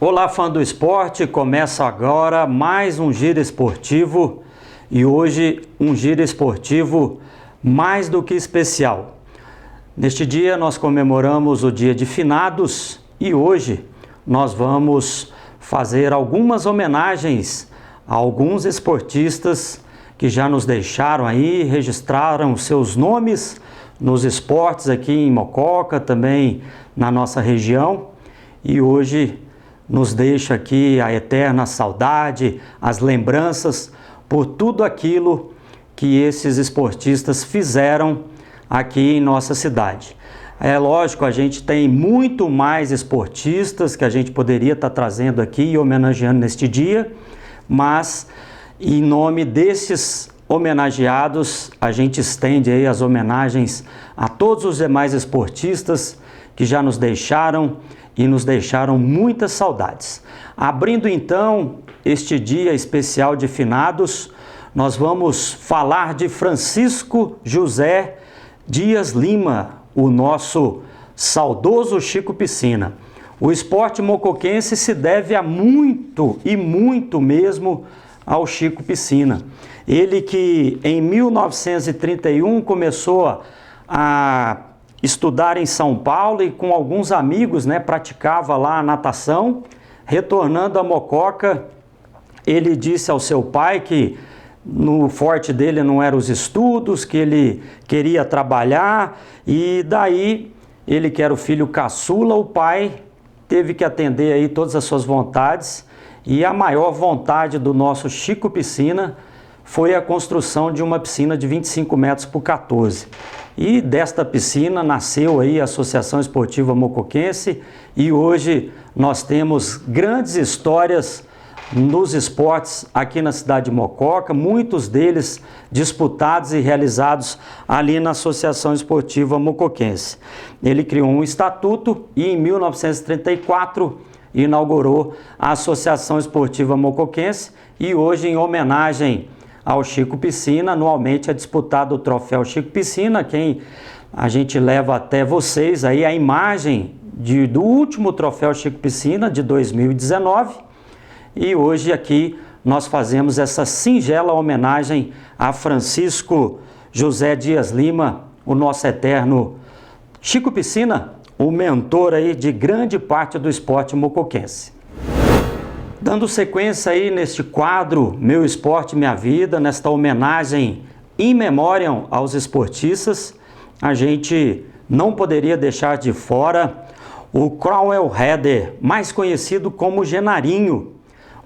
Olá, fã do esporte, começa agora mais um Giro Esportivo e hoje um Giro Esportivo mais do que especial. Neste dia nós comemoramos o Dia de Finados e hoje nós vamos fazer algumas homenagens a alguns esportistas que já nos deixaram aí, registraram seus nomes nos esportes aqui em Mococa, também na nossa região, e hoje nos deixa aqui a eterna saudade, as lembranças por tudo aquilo que esses esportistas fizeram aqui em nossa cidade. É lógico, a gente tem muito mais esportistas que a gente poderia estar trazendo aqui e homenageando neste dia, mas em nome desses homenageados, a gente estende aí as homenagens a todos os demais esportistas que já nos deixaram e nos deixaram muitas saudades. Abrindo então este dia especial de finados, nós vamos falar de Francisco José Dias Lima, o nosso saudoso Chico Piscina. O esporte mocoquense se deve a muito e muito mesmo ao Chico Piscina. Ele que em 1931 começou a estudar em São Paulo e com alguns amigos, praticava lá a natação. Retornando a Mococa, ele disse ao seu pai que no forte dele não eram os estudos, que ele queria trabalhar, e daí ele, que era o filho caçula, o pai teve que atender aí todas as suas vontades, e a maior vontade do nosso Chico Piscina foi a construção de uma piscina de 25 metros por 14. E desta piscina nasceu aí a Associação Esportiva Mocoquense, e hoje nós temos grandes histórias nos esportes aqui na cidade de Mococa, muitos deles disputados e realizados ali na Associação Esportiva Mocoquense. Ele criou um estatuto e em 1934 inaugurou a Associação Esportiva Mocoquense, e hoje, em homenagem ao Chico Piscina, anualmente é disputado o troféu Chico Piscina, quem a gente leva até vocês aí a imagem do último troféu Chico Piscina de 2019, e hoje aqui nós fazemos essa singela homenagem a Francisco José Dias Lima, o nosso eterno Chico Piscina, o mentor aí de grande parte do esporte mocoquense. Dando sequência aí neste quadro Meu Esporte, Minha Vida, nesta homenagem in memoriam aos esportistas, a gente não poderia deixar de fora o Cromwell Header, mais conhecido como Genarinho.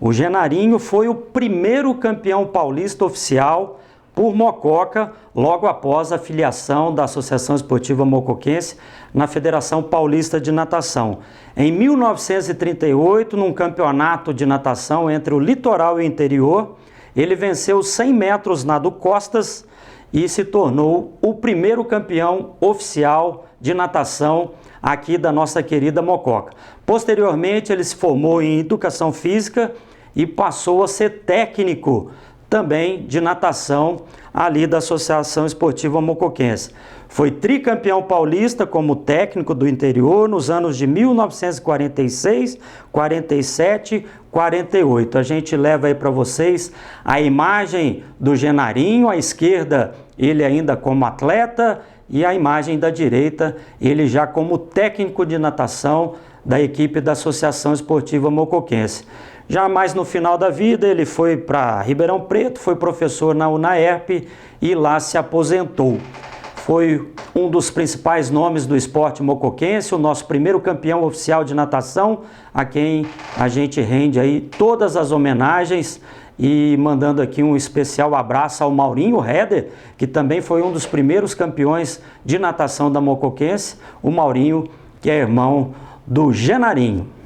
O Genarinho foi o primeiro campeão paulista oficial por Mococa, logo após a filiação da Associação Esportiva Mocoquense na Federação Paulista de Natação. Em 1938, num campeonato de natação entre o litoral e o interior, ele venceu 100 metros nado costas e se tornou o primeiro campeão oficial de natação aqui da nossa querida Mococa. Posteriormente, ele se formou em Educação Física e passou a ser técnico também de natação ali da Associação Esportiva Mocoquense. Foi tricampeão paulista como técnico do interior nos anos de 1946, 47, 48. A gente leva aí para vocês a imagem do Genarinho, à esquerda ele ainda como atleta e a imagem da direita ele já como técnico de natação da equipe da Associação Esportiva Mocoquense. Já mais no final da vida, ele foi para Ribeirão Preto, foi professor na UNAERP e lá se aposentou. Foi um dos principais nomes do esporte mocoquense, o nosso primeiro campeão oficial de natação, a quem a gente rende aí todas as homenagens, e mandando aqui um especial abraço ao Maurinho Header, que também foi um dos primeiros campeões de natação da Mocoquense, o Maurinho, que é irmão do Genarinho.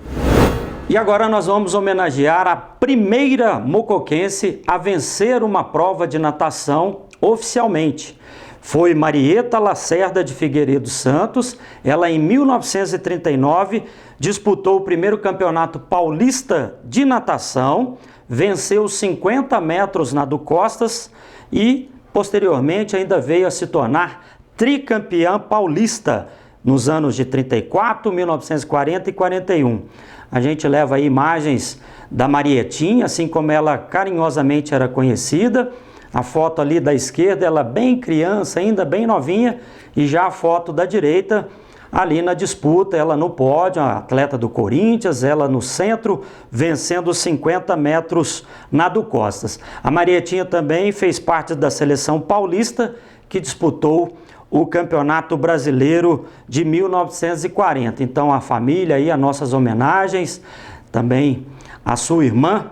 E agora nós vamos homenagear a primeira mocoquense a vencer uma prova de natação oficialmente. Foi Marieta Lacerda de Figueiredo Santos. Ela, em 1939, disputou o primeiro campeonato paulista de natação, venceu 50 metros nado costas e, posteriormente, ainda veio a se tornar tricampeã paulista, nos anos de 34, 1940 e 41. A gente leva aí imagens da Marietinha, assim como ela carinhosamente era conhecida. A foto ali da esquerda, ela bem criança, ainda bem novinha, e já a foto da direita, ali na disputa, ela no pódio, a atleta do Corinthians, ela no centro, vencendo os 50 metros nado costas. A Marietinha também fez parte da seleção paulista, que disputou o Campeonato Brasileiro de 1940. Então a família aí, as nossas homenagens, também a sua irmã,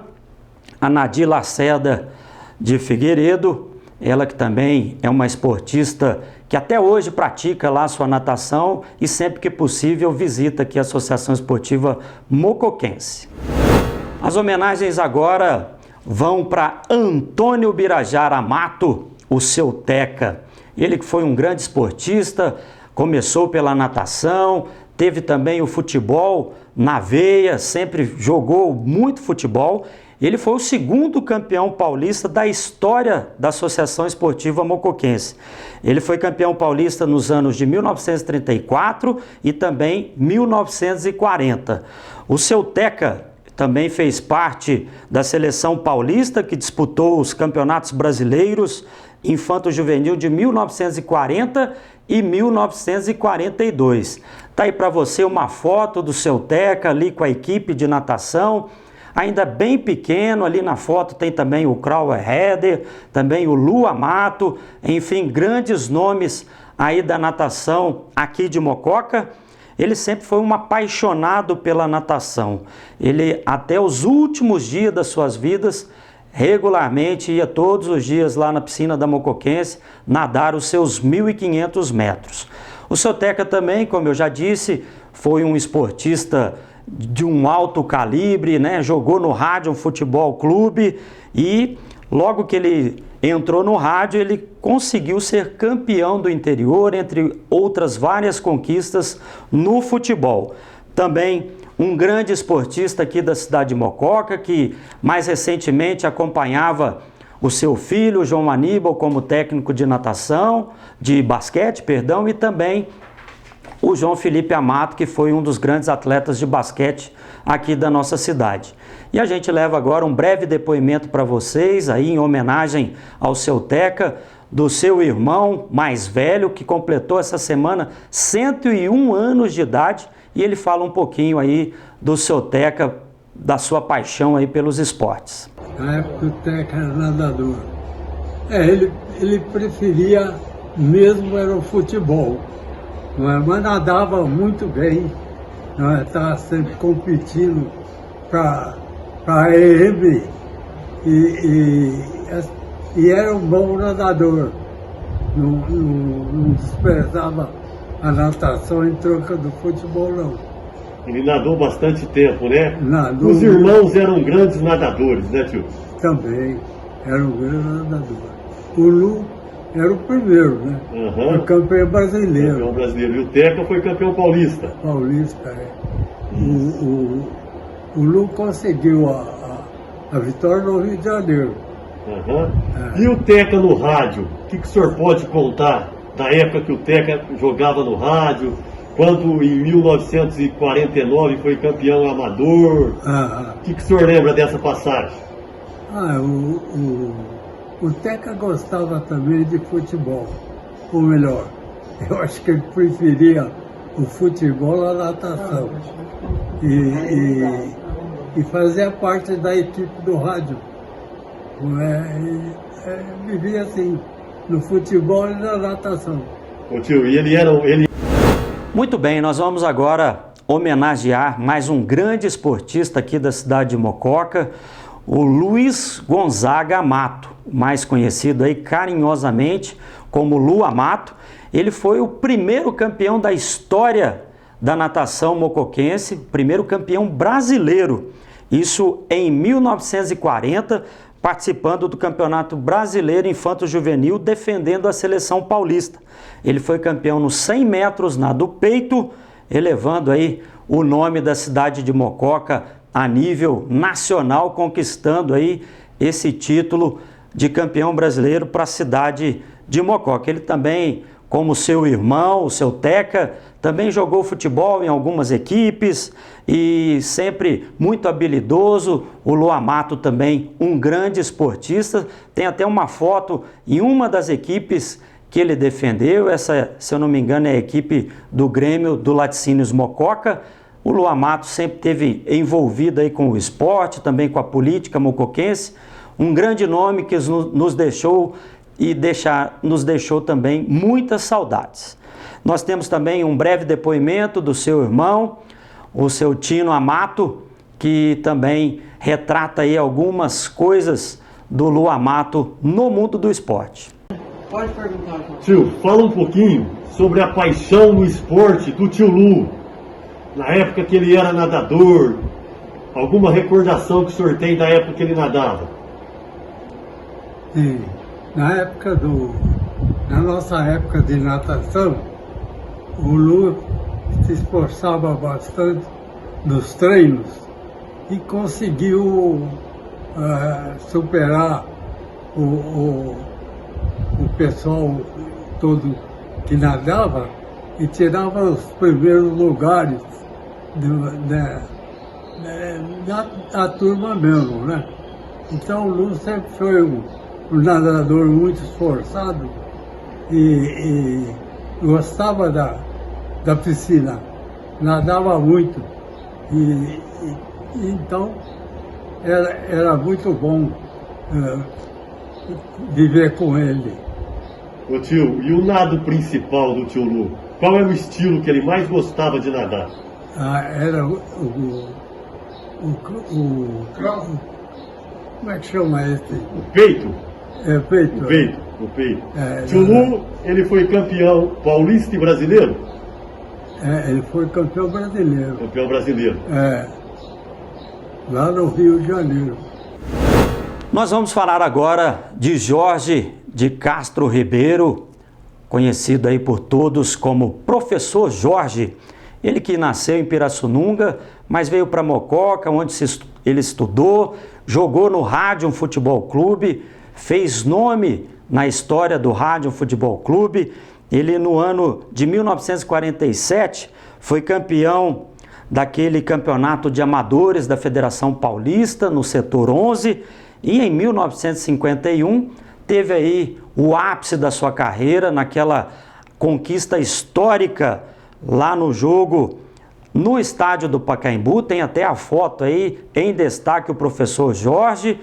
a Nadir Lacerda de Figueiredo, ela que também é uma esportista que até hoje pratica lá a sua natação e sempre que possível visita aqui a Associação Esportiva Mocoquense. As homenagens agora vão para Antônio Birajara Mato, o seu Teca. Ele que foi um grande esportista, começou pela natação, teve também o futebol na veia, sempre jogou muito futebol. Ele foi o segundo campeão paulista da história da Associação Esportiva Mocoquense. Ele foi campeão paulista nos anos de 1934 e também 1940. O seu Teca também fez parte da seleção paulista que disputou os campeonatos brasileiros infanto-juvenil de 1940 e 1942. Tá aí para você uma foto do seu Teca ali com a equipe de natação, ainda bem pequeno. Ali na foto tem também o Crauer Heder, também o Lu Amato, enfim, grandes nomes aí da natação aqui de Mococa. Ele sempre foi um apaixonado pela natação. Ele, até os últimos dias das suas vidas, regularmente ia todos os dias lá na piscina da Mocoquense nadar os seus 1.500 metros. O seu Teca também, como eu já disse, foi um esportista de um alto calibre, né? Jogou no Rádio Futebol Clube e logo que ele entrou no rádio, ele conseguiu ser campeão do interior, entre outras várias conquistas no futebol. Também um grande esportista aqui da cidade de Mococa, que mais recentemente acompanhava o seu filho, João Aníbal, como técnico de natação, de basquete, perdão, e também o João Felipe Amato, que foi um dos grandes atletas de basquete aqui da nossa cidade. E a gente leva agora um breve depoimento para vocês, aí em homenagem ao seu Teca, do seu irmão mais velho, que completou essa semana 101 anos de idade, e ele fala um pouquinho aí do seu Teca, da sua paixão aí pelos esportes. Na época o Teca era nadador. Ele preferia mesmo era o futebol, mas nadava muito bem, estava sempre competindo para a EM e era um bom nadador, não desprezava a natação em troca do futebol, não. Ele nadou bastante tempo, né? Nadou. Os irmãos eram grandes nadadores, né, tio? Também era um grande nadador. O Lu era o primeiro, né? Uhum. O campeão brasileiro. Campeão brasileiro. E o Teca foi campeão paulista. Paulista, é. O Lu conseguiu a vitória no Rio de Janeiro. Uhum. E o Teca no rádio? O que o senhor pode contar da época que o Teca jogava no rádio? Quando em 1949 foi campeão amador? O que o senhor lembra dessa passagem? O Teca gostava também de futebol, ou melhor, eu acho que ele preferia o futebol à natação. E fazia parte da equipe do rádio. Vivia assim, no futebol e na natação. Ô tio, e ele... Muito bem, nós vamos agora homenagear mais um grande esportista aqui da cidade de Mococa, o Luiz Gonzaga Amato, mais conhecido aí carinhosamente como Lu Amato. Ele foi o primeiro campeão da história da natação mocoquense, primeiro campeão brasileiro, isso em 1940, participando do Campeonato Brasileiro Infanto-Juvenil, defendendo a seleção paulista. Ele foi campeão nos 100 metros nado peito, elevando aí o nome da cidade de Mococa a nível nacional, conquistando aí esse título de campeão brasileiro para a cidade de Mococa. Ele também como seu irmão, o seu Teca, também jogou futebol em algumas equipes e sempre muito habilidoso. O Lua Mato também um grande esportista, tem até uma foto em uma das equipes que ele defendeu, essa, se eu não me engano, é a equipe do Grêmio do Laticínios Mococa. O Lua Mato sempre esteve envolvido aí com o esporte, também com a política mocoquense, um grande nome que nos deixou e nos deixou também muitas saudades. Nós temos também um breve depoimento do seu irmão, o seu Tino Amato, que também retrata aí algumas coisas do Lua Mato no mundo do esporte. Pode perguntar, João. Tio, fala um pouquinho sobre a paixão no esporte do tio Lu, na época que ele era nadador, alguma recordação que o senhor tem da época que ele nadava? Sim. Na nossa época de natação, o Lu se esforçava bastante nos treinos e conseguiu superar o pessoal todo que nadava e tirava os primeiros lugares da turma mesmo, né? Então o Lu sempre foi um nadador muito esforçado e gostava da piscina, nadava muito e então era muito bom viver com ele. Ô tio, e o nado principal do tio Lu? Qual era o estilo que ele mais gostava de nadar? Era como é que chama esse? O peito? Peito. O peito. Tio Lu, ele foi campeão paulista e brasileiro? Ele foi campeão brasileiro. Campeão brasileiro. Lá no Rio de Janeiro. Nós vamos falar agora de Jorge de Castro Ribeiro, conhecido aí por todos como Professor Jorge. Ele que nasceu em Pirassununga, mas veio para Mococa, onde ele estudou, jogou no Rádio Futebol Clube, fez nome na história do Rádio Futebol Clube. Ele, no ano de 1947, foi campeão daquele campeonato de amadores da Federação Paulista, no setor 11, e em 1951 teve aí o ápice da sua carreira, naquela conquista histórica lá no jogo no estádio do Pacaembu. Tem até a foto aí em destaque, o professor Jorge.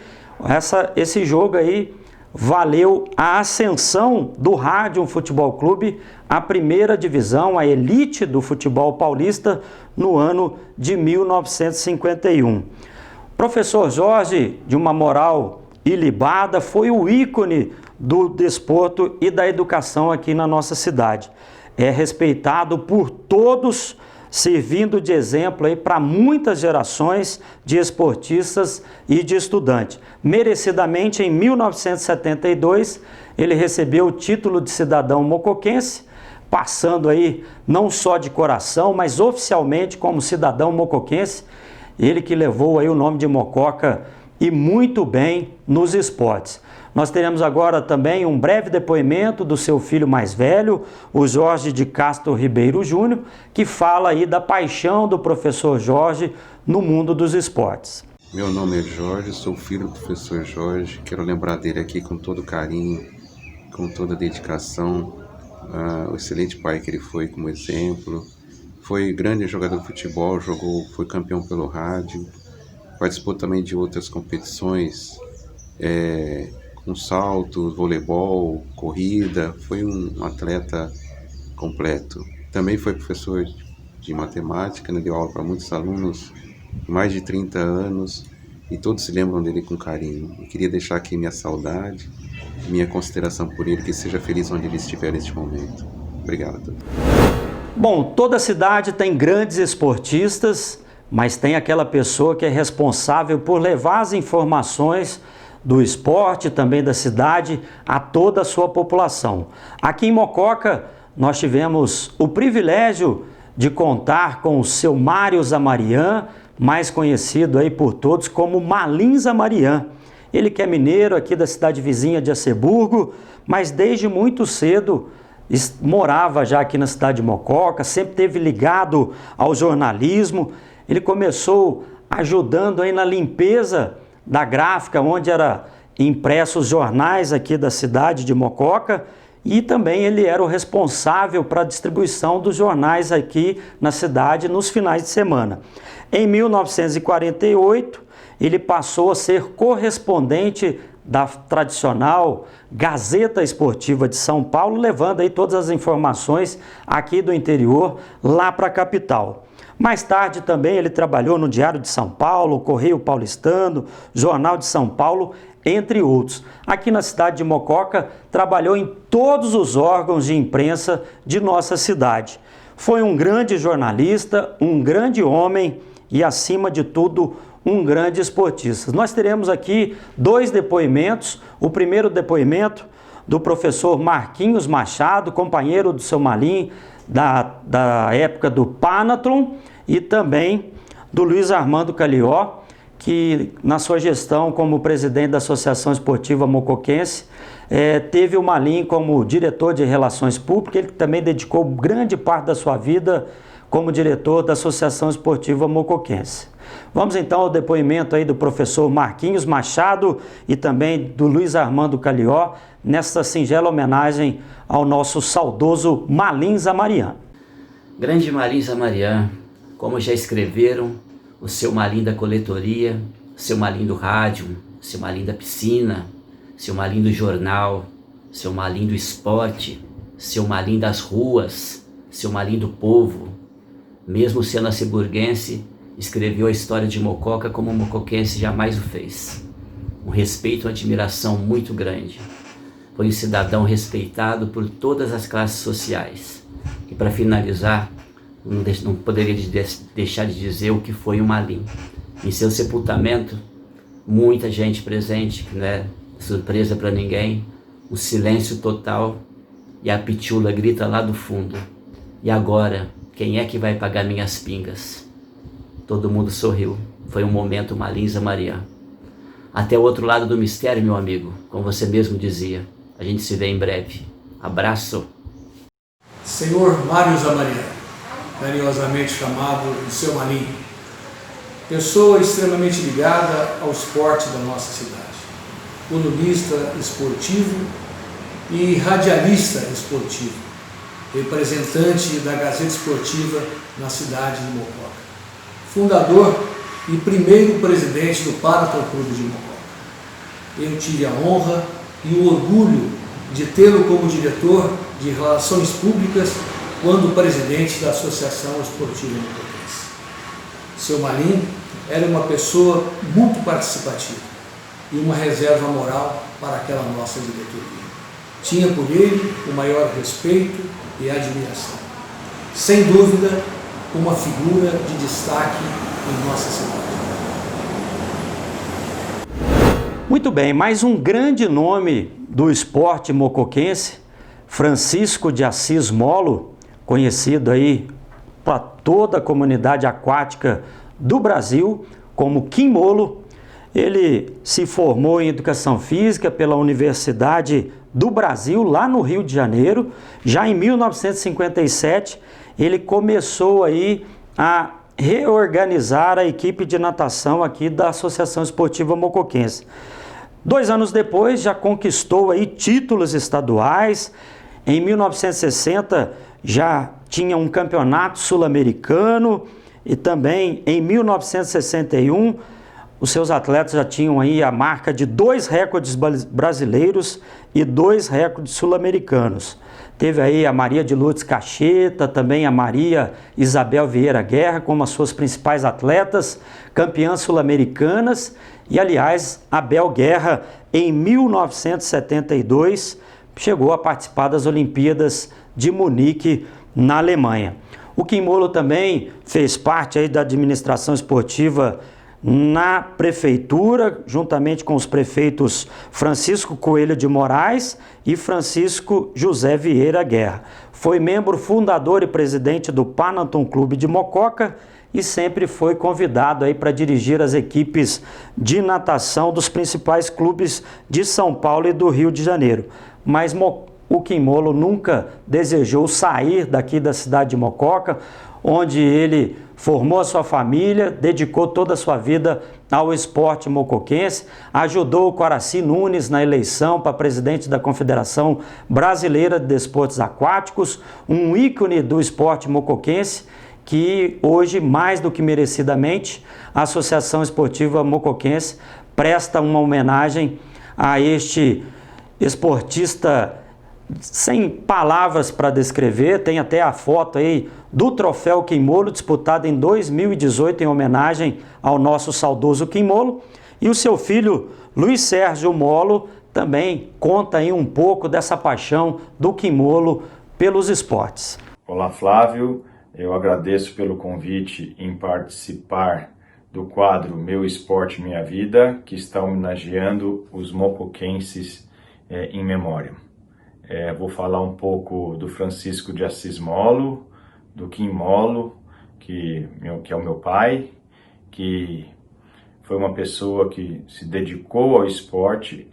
Esse jogo aí valeu a ascensão do Rádio Futebol Clube à primeira divisão, a elite do futebol paulista, no ano de 1951. Professor Jorge, de uma moral ilibada, foi o ícone do desporto e da educação aqui na nossa cidade. É respeitado por todos, servindo de exemplo aí para muitas gerações de esportistas e de estudantes. Merecidamente, em 1972, ele recebeu o título de cidadão mocoquense, passando aí não só de coração, mas oficialmente como cidadão mocoquense. Ele que levou aí o nome de Mococa e muito bem nos esportes. Nós teremos agora também um breve depoimento do seu filho mais velho, o Jorge de Castro Ribeiro Júnior, que fala aí da paixão do professor Jorge no mundo dos esportes. Meu nome é Jorge, sou filho do professor Jorge. Quero lembrar dele aqui com todo carinho, com toda dedicação, o excelente pai que ele foi como exemplo. Foi grande jogador de futebol, foi campeão pelo rádio, participou também de outras competições, com salto, voleibol, corrida, foi um atleta completo. Também foi professor de matemática, né, deu aula para muitos alunos, mais de 30 anos, e todos se lembram dele com carinho. Eu queria deixar aqui minha saudade, minha consideração por ele, que seja feliz onde ele estiver neste momento. Obrigado a todos. Bom, toda cidade tem grandes esportistas, mas tem aquela pessoa que é responsável por levar as informações do esporte, também da cidade, a toda a sua população. Aqui em Mococa, nós tivemos o privilégio de contar com o seu Mário Zamarian, mais conhecido aí por todos como Malim Zamarian. Ele que é mineiro aqui da cidade vizinha de Aceburgo, mas desde muito cedo morava já aqui na cidade de Mococa, sempre esteve ligado ao jornalismo. Ele começou ajudando aí na limpeza da gráfica, onde era impressos os jornais aqui da cidade de Mococa, e também ele era o responsável para a distribuição dos jornais aqui na cidade nos finais de semana. Em 1948, ele passou a ser correspondente da tradicional Gazeta Esportiva de São Paulo, levando aí todas as informações aqui do interior lá para a capital. Mais tarde também ele trabalhou no Diário de São Paulo, Correio Paulistano, Jornal de São Paulo, entre outros. Aqui na cidade de Mococa, trabalhou em todos os órgãos de imprensa de nossa cidade. Foi um grande jornalista, um grande homem e, acima de tudo, um grande esportista. Nós teremos aqui 2 depoimentos. O primeiro depoimento do professor Marquinhos Machado, companheiro do seu Malim, da época do Panatlon, e também do Luiz Armando Calió, que na sua gestão como presidente da Associação Esportiva Mocoquense, teve o Malim como diretor de Relações Públicas. Ele também dedicou grande parte da sua vida como diretor da Associação Esportiva Mocoquense. Vamos então ao depoimento aí do professor Marquinhos Machado e também do Luiz Armando Calió, nesta singela homenagem ao nosso saudoso Malim Zamarian. Grande Malim Zamarian, como já escreveram, o seu Malim da coletoria, o seu Malim do rádio, o seu Malim da piscina, o seu Malim do jornal, o seu Malim do esporte, o seu Malim das ruas, o seu Malim do povo. Mesmo sendo aciburguense, escreveu a história de Mococa como um mocoquense jamais o fez. Um respeito e uma admiração muito grande. Foi um cidadão respeitado por todas as classes sociais. E para finalizar, não poderia deixar de dizer o que foi o Malim. Em seu sepultamento, muita gente presente, que não é surpresa para ninguém, um silêncio total, e a pitula grita lá do fundo: e agora, quem é que vai pagar minhas pingas? Todo mundo sorriu. Foi um momento Malim Zamarian. Até o outro lado do mistério, meu amigo, como você mesmo dizia. A gente se vê em breve. Abraço. Senhor Mário Zamarian, carinhosamente chamado de seu Malim, pessoa extremamente ligada ao esporte da nossa cidade, colunista esportivo e radialista esportivo, representante da Gazeta Esportiva na cidade de Mococa, fundador e primeiro presidente do Panatlon Clube de Mococa. Eu tive a honra e o orgulho de tê-lo como diretor de Relações Públicas quando presidente da Associação Esportiva Mocoquense. Seu Malim era uma pessoa muito participativa e uma reserva moral para aquela nossa diretoria. Tinha por ele o maior respeito e admiração. Sem dúvida, uma figura de destaque em nossa cidade. Muito bem, mais um grande nome do esporte mocoquense, Francisco de Assis Molo, conhecido aí para toda a comunidade aquática do Brasil como Kim Molo. Ele se formou em Educação Física pela Universidade do Brasil, lá no Rio de Janeiro. Já em 1957, ele começou aí a reorganizar a equipe de natação aqui da Associação Esportiva Mocoquense. 2 anos depois, já conquistou aí títulos estaduais. Em 1960, já tinha um campeonato sul-americano e também em 1961, os seus atletas já tinham aí a marca de 2 recordes brasileiros e 2 recordes sul-americanos. Teve aí a Maria de Lourdes Cacheta, também a Maria Isabel Vieira Guerra como as suas principais atletas, campeãs sul-americanas. E, aliás, a Bel Guerra, em 1972, chegou a participar das Olimpíadas de Munique, na Alemanha. O Kim Molo também fez parte aí da administração esportiva na prefeitura, juntamente com os prefeitos Francisco Coelho de Moraes e Francisco José Vieira Guerra. Foi membro fundador e presidente do Panatlon Clube de Mococa e sempre foi convidado aí para dirigir as equipes de natação dos principais clubes de São Paulo e do Rio de Janeiro. Mas o Kim Molo nunca desejou sair daqui da cidade de Mococa, onde ele formou a sua família, dedicou toda a sua vida ao esporte mocoquense, ajudou o Coraci Nunes na eleição para presidente da Confederação Brasileira de Desportos Aquáticos, um ícone do esporte mocoquense, que hoje, mais do que merecidamente, a Associação Esportiva Mocoquense presta uma homenagem a este esportista sem palavras para descrever. Tem até a foto aí do troféu Kim Molo, disputado em 2018 em homenagem ao nosso saudoso Kim Molo. E o seu filho Luiz Sérgio Molo também conta aí um pouco dessa paixão do Kim Molo pelos esportes. Olá, Flávio, eu agradeço pelo convite em participar do quadro Meu Esporte Minha Vida, que está homenageando os mocoquenses em memória. Vou falar um pouco do Francisco de Assis Molo, do Kim Molo, que é o meu pai, que foi uma pessoa que se dedicou ao esporte,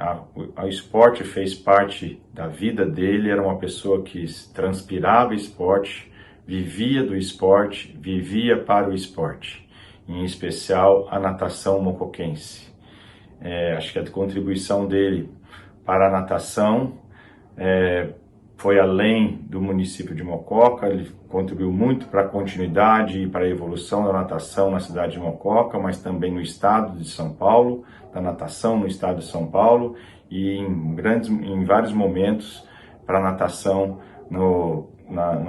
ao esporte fez parte da vida dele, era uma pessoa que transpirava esporte, vivia do esporte, vivia para o esporte, em especial a natação mocoquense. Acho que a contribuição dele para a natação foi além do município de Mococa. Ele contribuiu muito para a continuidade e para a evolução da natação na cidade de Mococa, mas também no estado de São Paulo, da natação no estado de São Paulo, e em vários momentos para a natação no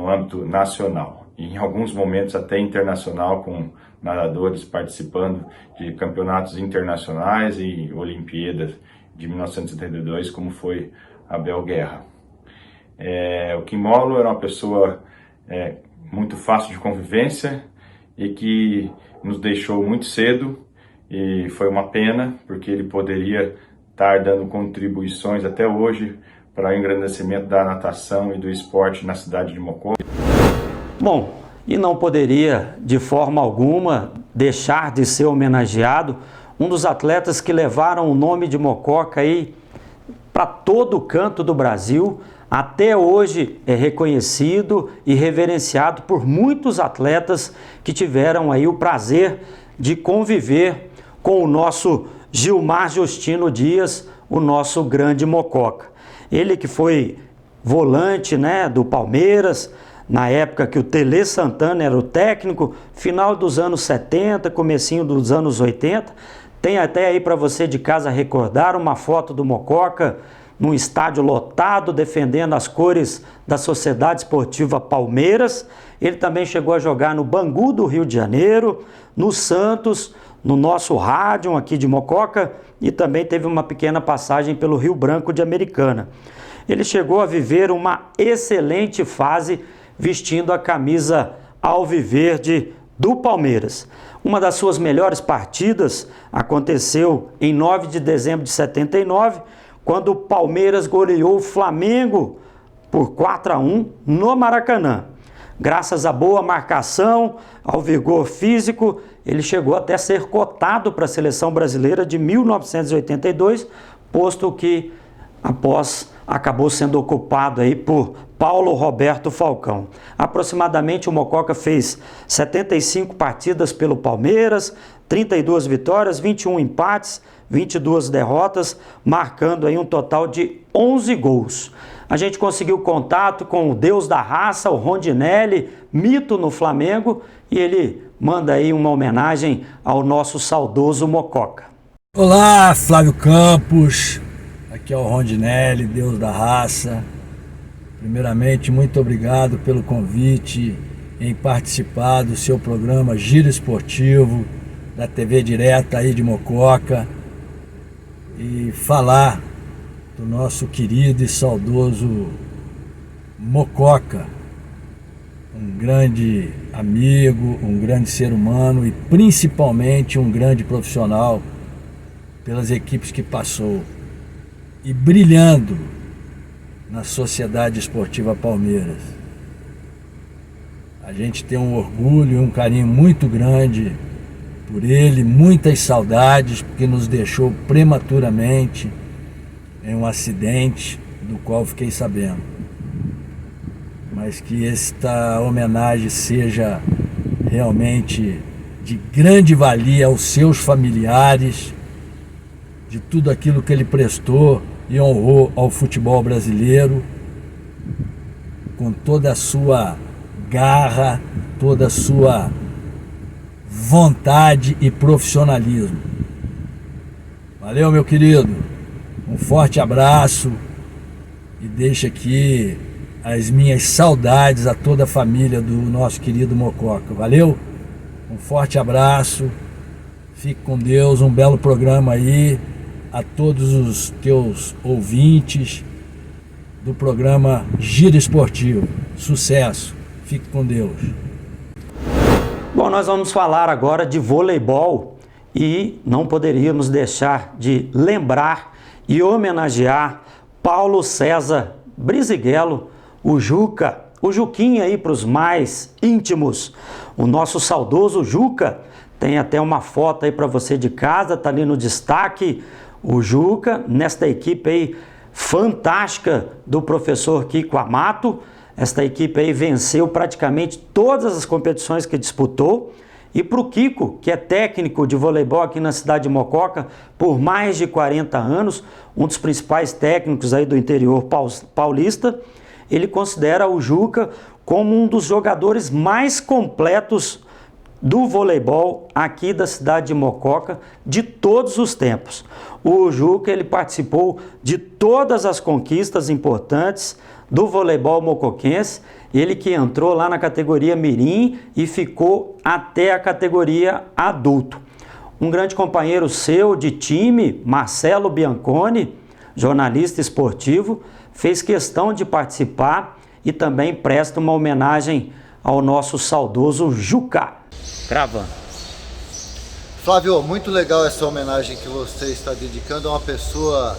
âmbito nacional, e em alguns momentos até internacional, com nadadores participando de campeonatos internacionais e Olimpíadas de 1972, como foi Abel Guerra. O Kim Molo era uma pessoa muito fácil de convivência e que nos deixou muito cedo, e foi uma pena, porque ele poderia estar dando contribuições até hoje para o engrandecimento da natação e do esporte na cidade de Mococa. Bom, e não poderia de forma alguma deixar de ser homenageado um dos atletas que levaram o nome de Mococa aí para todo canto do Brasil. Até hoje é reconhecido e reverenciado por muitos atletas que tiveram aí o prazer de conviver com o nosso Gilmar Justino Dias, o nosso grande Mococa. Ele que foi volante, do Palmeiras, na época que o Tele Santana era o técnico, final dos anos 70, comecinho dos anos 80. Tem até aí para você de casa recordar uma foto do Mococa num estádio lotado, defendendo as cores da Sociedade Esportiva Palmeiras. Ele também chegou a jogar no Bangu do Rio de Janeiro, no Santos, no nosso rádio aqui de Mococa, e também teve uma pequena passagem pelo Rio Branco de Americana. Ele chegou a viver uma excelente fase vestindo a camisa alviverde do Palmeiras. Uma das suas melhores partidas aconteceu em 9 de dezembro de 79, quando o Palmeiras goleou o Flamengo por 4-1 no Maracanã. Graças à boa marcação, ao vigor físico, ele chegou até a ser cotado para a Seleção Brasileira de 1982, posto que após acabou sendo ocupado aí por Paulo Roberto Falcão. Aproximadamente o Mococa fez 75 partidas pelo Palmeiras, 32 vitórias, 21 empates, 22 derrotas, marcando aí um total de 11 gols. A gente conseguiu contato com o Deus da Raça, o Rondinelli, mito no Flamengo, e ele manda aí uma homenagem ao nosso saudoso Mococa. Olá, Flávio Campos, aqui é o Rondinelli, Deus da Raça. Primeiramente, muito obrigado pelo convite em participar do seu programa Giro Esportivo, da TV Direta aí de Mococa, e falar do nosso querido e saudoso Mococa, um grande amigo, um grande ser humano e principalmente um grande profissional pelas equipes que passou e brilhando na Sociedade Esportiva Palmeiras. A gente tem um orgulho e um carinho muito grande por ele, muitas saudades, porque nos deixou prematuramente em um acidente do qual fiquei sabendo. Mas que esta homenagem seja realmente de grande valia aos seus familiares, de tudo aquilo que ele prestou e honrou ao futebol brasileiro, com toda a sua garra, toda a sua vontade e profissionalismo. Valeu, meu querido, um forte abraço e deixa aqui as minhas saudades a toda a família do nosso querido Mococa. Valeu? Um forte abraço, fique com Deus, um belo programa aí a todos os teus ouvintes do programa Giro Esportivo. Sucesso, fique com Deus. Bom, nós vamos falar agora de voleibol e não poderíamos deixar de lembrar e homenagear Paulo César Briziguelo, o Juca, o Juquinha aí para os mais íntimos, o nosso saudoso Juca. Tem até uma foto aí para você de casa, tá ali no destaque, o Juca, nesta equipe aí fantástica do professor Kiko Amato. Esta equipe aí venceu praticamente todas as competições que disputou. E para o Kiko, que é técnico de voleibol aqui na cidade de Mococa por mais de 40 anos, um dos principais técnicos aí do interior paulista, ele considera o Juca como um dos jogadores mais completos do voleibol aqui da cidade de Mococa de todos os tempos. O Juca, ele participou de todas as conquistas importantes do voleibol mocoquense, ele que entrou lá na categoria mirim e ficou até a categoria adulto. Um grande companheiro seu de time, Marcelo Bianconi, jornalista esportivo, fez questão de participar e também presta uma homenagem ao nosso saudoso Juca. Gravando. Flávio, muito legal essa homenagem que você está dedicando a uma pessoa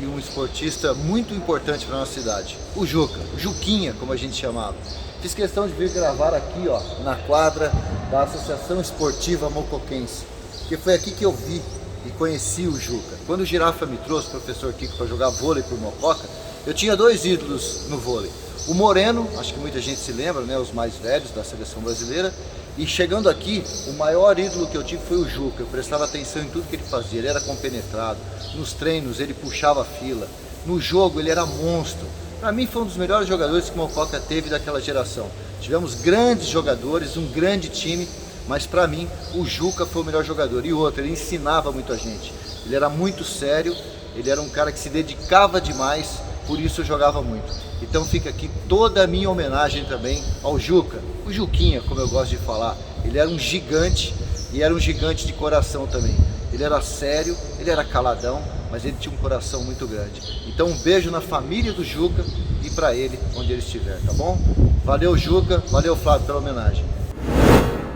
e um esportista muito importante para a nossa cidade, o Juca, o Juquinha, como a gente chamava. Fiz questão de vir gravar aqui, ó, na quadra da Associação Esportiva Mocoquense, que foi aqui que eu vi e conheci o Juca. Quando o Girafa me trouxe, o professor Kiko, para jogar vôlei por Mococa, eu tinha dois ídolos no vôlei. O Moreno, acho que muita gente se lembra, né, os mais velhos da seleção brasileira, e chegando aqui, o maior ídolo que eu tive foi o Juca. Eu prestava atenção em tudo que ele fazia, ele era compenetrado, nos treinos ele puxava a fila, no jogo ele era monstro. Para mim foi um dos melhores jogadores que o Mococa teve daquela geração. Tivemos grandes jogadores, um grande time, mas para mim o Juca foi o melhor jogador. E outro, ele ensinava muito a gente, ele era muito sério, ele era um cara que se dedicava demais, por isso eu jogava muito. Então fica aqui toda a minha homenagem também ao Juca, o Juquinha, como eu gosto de falar. Ele era um gigante e era um gigante de coração também. Ele era sério, ele era caladão, mas ele tinha um coração muito grande. Então um beijo na família do Juca e para ele, onde ele estiver, tá bom? Valeu, Juca, valeu, Flávio, pela homenagem.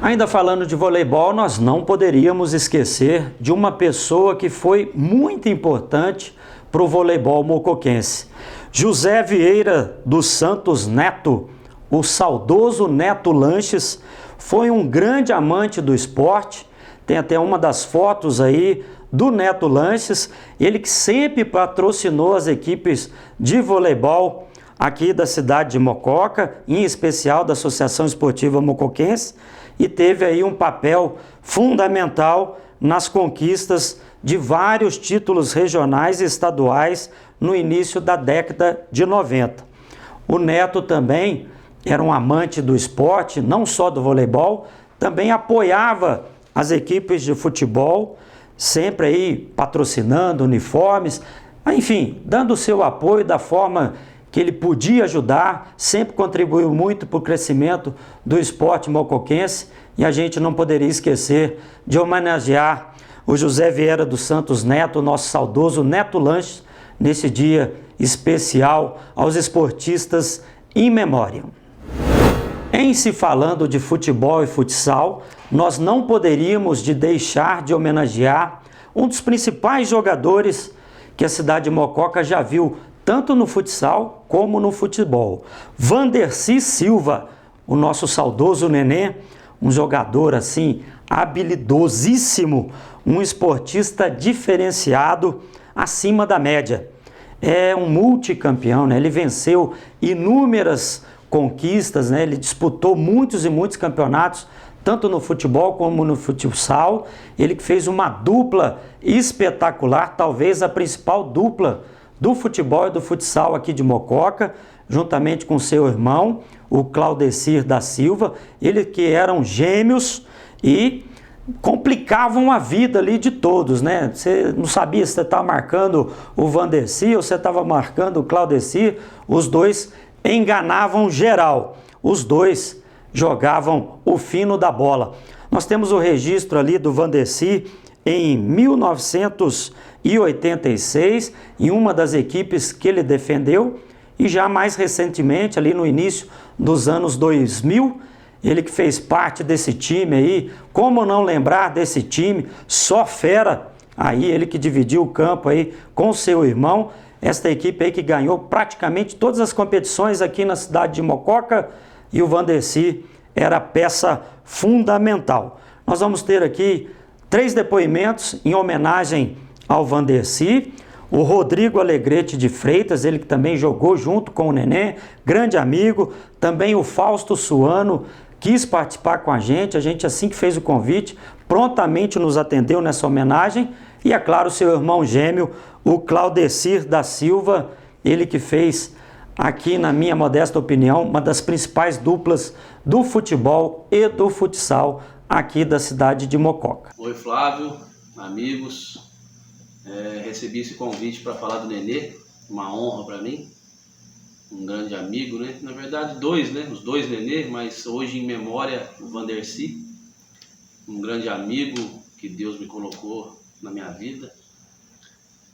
Ainda falando de voleibol, nós não poderíamos esquecer de uma pessoa que foi muito importante para o voleibol mocoquense. José Vieira dos Santos Neto, o saudoso Neto Lanches, foi um grande amante do esporte. Tem até uma das fotos aí do Neto Lanches, ele que sempre patrocinou as equipes de voleibol aqui da cidade de Mococa, em especial da Associação Esportiva Mocoquense, e teve aí um papel fundamental nas conquistas de vários títulos regionais e estaduais no início da década de 90. O Neto também era um amante do esporte, não só do voleibol, também apoiava as equipes de futebol, sempre aí patrocinando uniformes, enfim, dando o seu apoio da forma que ele podia ajudar, sempre contribuiu muito para o crescimento do esporte mocoquense, e a gente não poderia esquecer de homenagear o José Vieira dos Santos Neto, nosso saudoso Neto Lanches, nesse dia especial aos esportistas in memória. Em se falando de futebol e futsal, nós não poderíamos de deixar de homenagear um dos principais jogadores que a cidade de Mococa já viu tanto no futsal como no futebol. Vandercy Silva, o nosso saudoso Nenê, um jogador assim habilidosíssimo, um esportista diferenciado acima da média. é um multicampeão, né? Ele venceu inúmeras conquistas, né? Ele disputou muitos e muitos campeonatos, tanto no futebol como no futsal. Ele que fez uma dupla espetacular, talvez a principal dupla do futebol e do futsal aqui de Mococa, juntamente com seu irmão, o Claudecir da Silva. Ele que eram gêmeos e complicavam a vida ali de todos, né? Você não sabia se você estava marcando o Vandercy ou você estava marcando o Claudecir. Os dois enganavam geral. Os dois jogavam o fino da bola. Nós temos o registro ali do Vandercy em 1986, em uma das equipes que ele defendeu, e já mais recentemente, ali no início dos anos 2000, ele que fez parte desse time aí. Como não lembrar desse time? Só fera aí, ele que dividiu o campo aí com seu irmão. Esta equipe aí que ganhou praticamente todas as competições aqui na cidade de Mococa, e o Vandercy era peça fundamental. Nós vamos ter aqui 3 depoimentos em homenagem ao Vandercy. O Rodrigo Alegrete de Freitas, ele que também jogou junto com o Nenê, grande amigo. Também o Fausto Suano quis participar com a gente assim que fez o convite, prontamente nos atendeu nessa homenagem. E é claro, seu irmão gêmeo, o Claudecir da Silva, ele que fez aqui, na minha modesta opinião, uma das principais duplas do futebol e do futsal aqui da cidade de Mococa. Oi Flávio, amigos, recebi esse convite para falar do Nenê, uma honra para mim, um grande amigo, né? Na verdade 2, né? Os 2 Nenê, mas hoje em memória o Vandercy, um grande amigo que Deus me colocou na minha vida,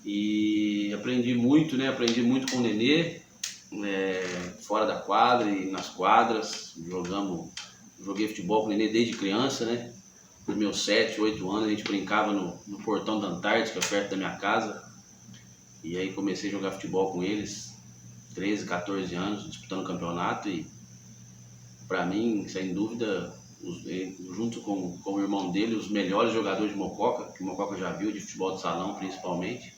e aprendi muito, né? Aprendi muito com o Nenê, fora da quadra e nas quadras. Joguei futebol com o Nenê desde criança, né? Nos meus 7, 8 anos a gente brincava no portão da Antártica, perto da minha casa, e aí comecei a jogar futebol com eles, 13, 14 anos, disputando campeonato. E para mim, sem dúvida, junto com o irmão dele, os melhores jogadores de Mococa, que Mococa já viu, de futebol de salão principalmente,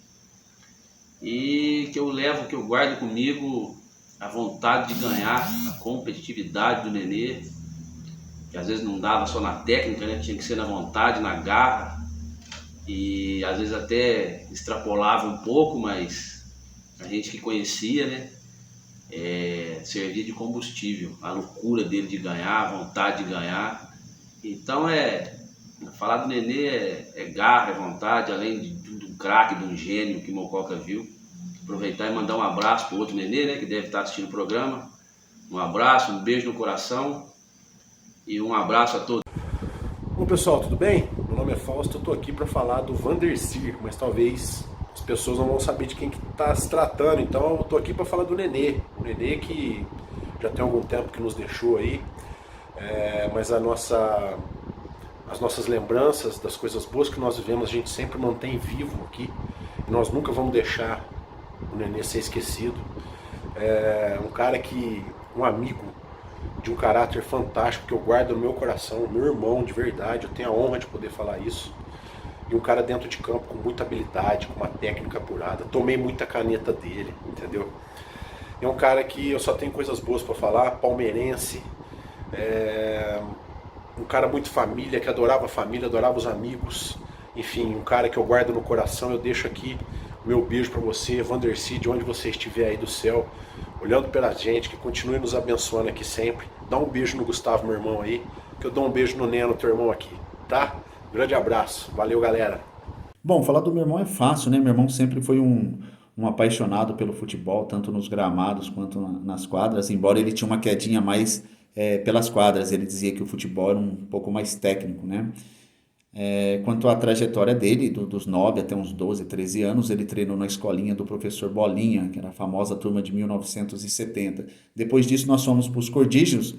e que eu guardo comigo a vontade de ganhar, a competitividade do Nenê, que às vezes não dava só na técnica, né? Tinha que ser na vontade, na garra, e às vezes até extrapolava um pouco, mas a gente que conhecia, né? Servia de combustível, a loucura dele de ganhar, a vontade de ganhar. Então falar do Nenê é garra, é vontade, além de um craque, de um gênio que Mococa viu. Aproveitar e mandar um abraço para o outro Nenê, né, que deve estar assistindo o programa. Um abraço, um beijo no coração e um abraço a todos. Bom pessoal, tudo bem? Meu nome é Fausto, eu estou aqui para falar do Vandercy, mas talvez as pessoas não vão saber de quem que está se tratando, então eu estou aqui para falar do Nenê. O Nenê que já tem algum tempo que nos deixou aí, mas as nossas lembranças das coisas boas que nós vivemos a gente sempre mantém vivo aqui, e nós nunca vamos deixar o Nenê ser esquecido. Um cara um amigo de um caráter fantástico que eu guardo no meu coração, meu irmão de verdade, eu tenho a honra de poder falar isso. E um cara dentro de campo com muita habilidade, com uma técnica apurada, tomei muita caneta dele, entendeu? É um cara que eu só tenho coisas boas para falar, palmeirense, um cara muito família, que adorava a família, adorava os amigos, enfim, um cara que eu guardo no coração. Eu deixo aqui o meu beijo para você, Vandercy, de onde você estiver aí do céu, olhando pela gente, que continue nos abençoando aqui sempre. Dá um beijo no Gustavo, meu irmão aí, que eu dou um beijo no Neno, teu irmão aqui, tá? Grande abraço, valeu galera. Bom, falar do meu irmão é fácil, né? Meu irmão sempre foi um apaixonado pelo futebol, tanto nos gramados quanto nas quadras, embora ele tinha uma quedinha mais pelas quadras. Ele dizia que o futebol era um pouco mais técnico, né? Quanto à trajetória dele, dos 9 até uns 12, 13 anos, ele treinou na escolinha do professor Bolinha, que era a famosa turma de 1970. Depois disso nós fomos para os Cordígeros,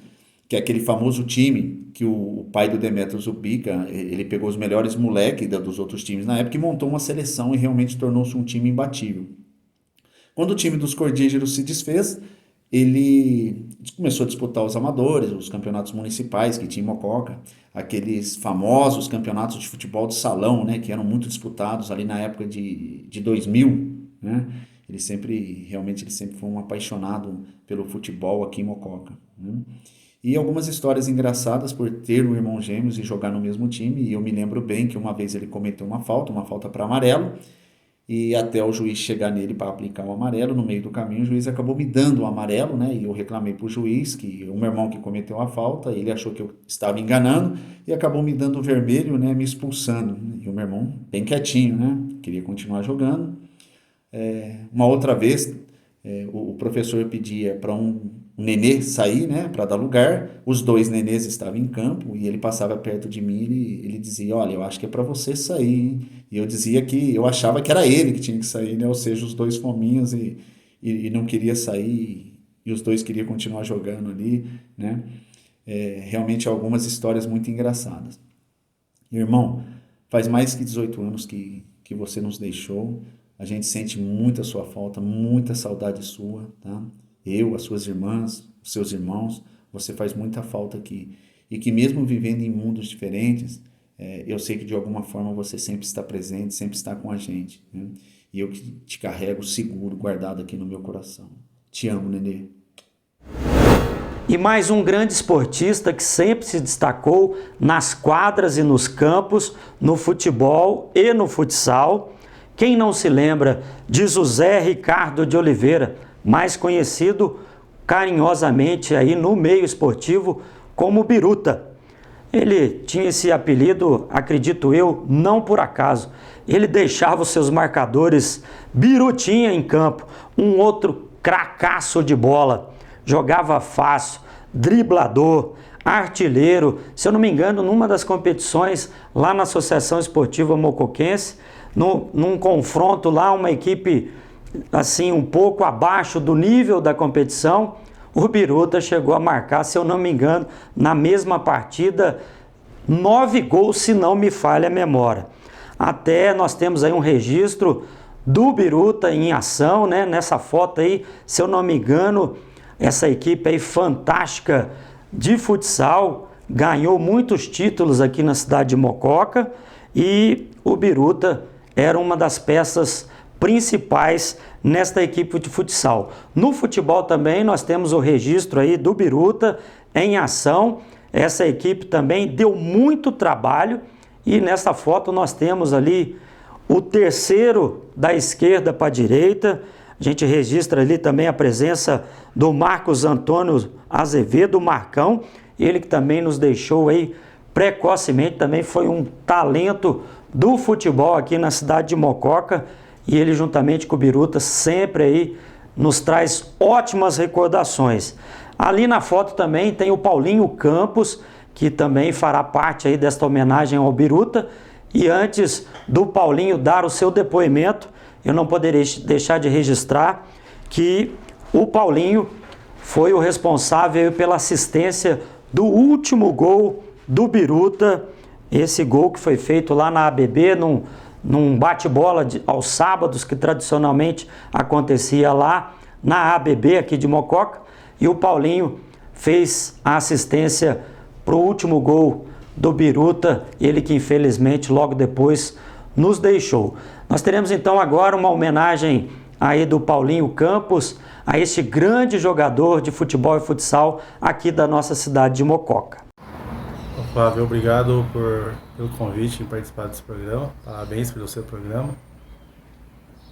que é aquele famoso time que o pai do Demetrio Zubica, ele pegou os melhores moleques dos outros times na época e montou uma seleção, e realmente tornou-se um time imbatível. Quando o time dos Cordígeros se desfez, ele começou a disputar os amadores, os campeonatos municipais que tinha em Mococa, aqueles famosos campeonatos de futebol de salão, né, que eram muito disputados ali na época de 2000, né? ele sempre foi um apaixonado pelo futebol aqui em Mococa, né? E algumas histórias engraçadas por ter um irmão gêmeos e jogar no mesmo time. E eu me lembro bem que uma vez ele cometeu uma falta para amarelo, e até o juiz chegar nele para aplicar o amarelo, no meio do caminho o juiz acabou me dando o amarelo, né? E eu reclamei para o juiz que o meu irmão que cometeu a falta, ele achou que eu estava enganando e acabou me dando o vermelho, né? Me expulsando. E o meu irmão bem quietinho, né? Queria continuar jogando. Uma outra vez, o professor pedia para um nenê sair, né, para dar lugar. Os 2 nenês estavam em campo e ele passava perto de mim e ele dizia: olha, eu acho que é para você sair, hein? E eu dizia que eu achava que era ele que tinha que sair, né? Ou seja, os 2 fominhas e não queria sair, e os 2 queriam continuar jogando ali, né? Realmente algumas histórias muito engraçadas. Irmão, faz mais que 18 anos que você nos deixou. A gente sente muito a sua falta, muita saudade sua, tá? Eu, as suas irmãs, os seus irmãos, você faz muita falta aqui. E que mesmo vivendo em mundos diferentes, eu sei que de alguma forma você sempre está presente, sempre está com a gente, né? E eu que te carrego seguro, guardado aqui no meu coração. Te amo, Nenê. E mais um grande esportista que sempre se destacou nas quadras e nos campos, no futebol e no futsal. Quem não se lembra de José Ricardo de Oliveira, mais conhecido carinhosamente aí no meio esportivo como Biruta. Ele tinha esse apelido, acredito eu, não por acaso. Ele deixava os seus marcadores birutinha em campo, um outro cracaço de bola, jogava fácil, driblador, artilheiro. Se eu não me engano, numa das competições lá na Associação Esportiva Mocoquense, num confronto lá, uma equipe assim um pouco abaixo do nível da competição, o Biruta chegou a marcar, se eu não me engano, na mesma partida, 9 gols, se não me falha a memória. Até nós temos aí um registro do Biruta em ação, né? Nessa foto aí, se eu não me engano, essa equipe aí fantástica de futsal ganhou muitos títulos aqui na cidade de Mococa, e o Biruta era uma das peças principais nesta equipe de futsal. No futebol também nós temos o registro aí do Biruta em ação. Essa equipe também deu muito trabalho, e nessa foto nós temos ali o terceiro da esquerda para a direita. A gente registra ali também a presença do Marcos Antônio Azevedo, Marcão, ele que também nos deixou aí precocemente, também foi um talento do futebol aqui na cidade de Mococa, e ele juntamente com o Biruta sempre aí nos traz ótimas recordações. Ali na foto também tem o Paulinho Campos, que também fará parte aí desta homenagem ao Biruta. E antes do Paulinho dar o seu depoimento, eu não poderia deixar de registrar que o Paulinho foi o responsável pela assistência do último gol do Biruta, esse gol que foi feito lá na ABB, num bate-bola aos sábados, que tradicionalmente acontecia lá na ABB aqui de Mococa, e o Paulinho fez a assistência para o último gol do Biruta, ele que infelizmente logo depois nos deixou. Nós teremos então agora uma homenagem aí do Paulinho Campos a este grande jogador de futebol e futsal aqui da nossa cidade de Mococa. Flávio, obrigado pelo convite em participar desse programa. Parabéns pelo seu programa.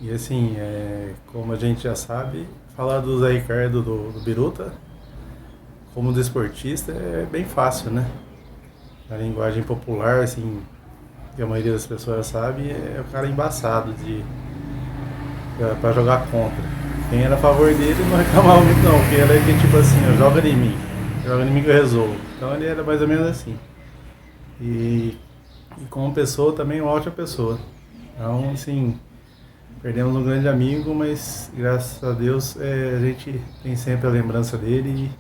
E assim, como a gente já sabe, falar do Zé Ricardo do Biruta como desportista é bem fácil, né? Na linguagem popular, assim, que a maioria das pessoas sabe, é o cara embaçado para jogar contra. Quem era a favor dele não reclamava muito não, porque ele é tipo assim, joga em mim que eu resolvo. Então ele era mais ou menos assim. E como pessoa também uma ótima pessoa. Então, assim, perdemos um grande amigo, mas graças a Deus a gente tem sempre a lembrança dele,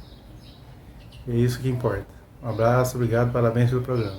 e é isso que importa. Um abraço, obrigado, parabéns pelo programa.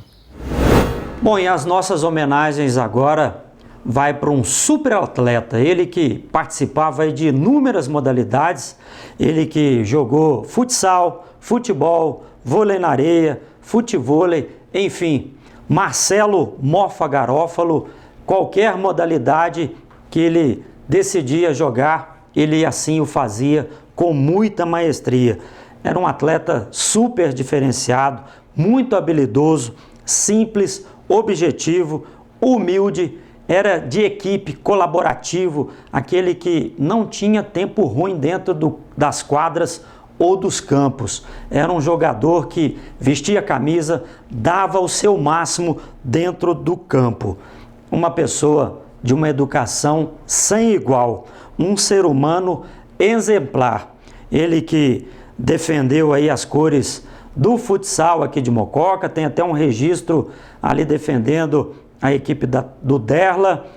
Bom, e as nossas homenagens agora vai para um super atleta, ele que participava aí de inúmeras modalidades, ele que jogou futsal, futebol, vôlei na areia, futevôlei, enfim, Marcelo Mofa Garófalo, qualquer modalidade que ele decidia jogar, ele assim o fazia com muita maestria. Era um atleta super diferenciado, muito habilidoso, simples, objetivo, humilde, era de equipe, colaborativo, aquele que não tinha tempo ruim dentro das quadras ou dos campos. Era um jogador que vestia a camisa, dava o seu máximo dentro do campo. Uma pessoa de uma educação sem igual, um ser humano exemplar. Ele que defendeu aí as cores do futsal aqui de Mococa, tem até um registro ali defendendo a equipe do Derla,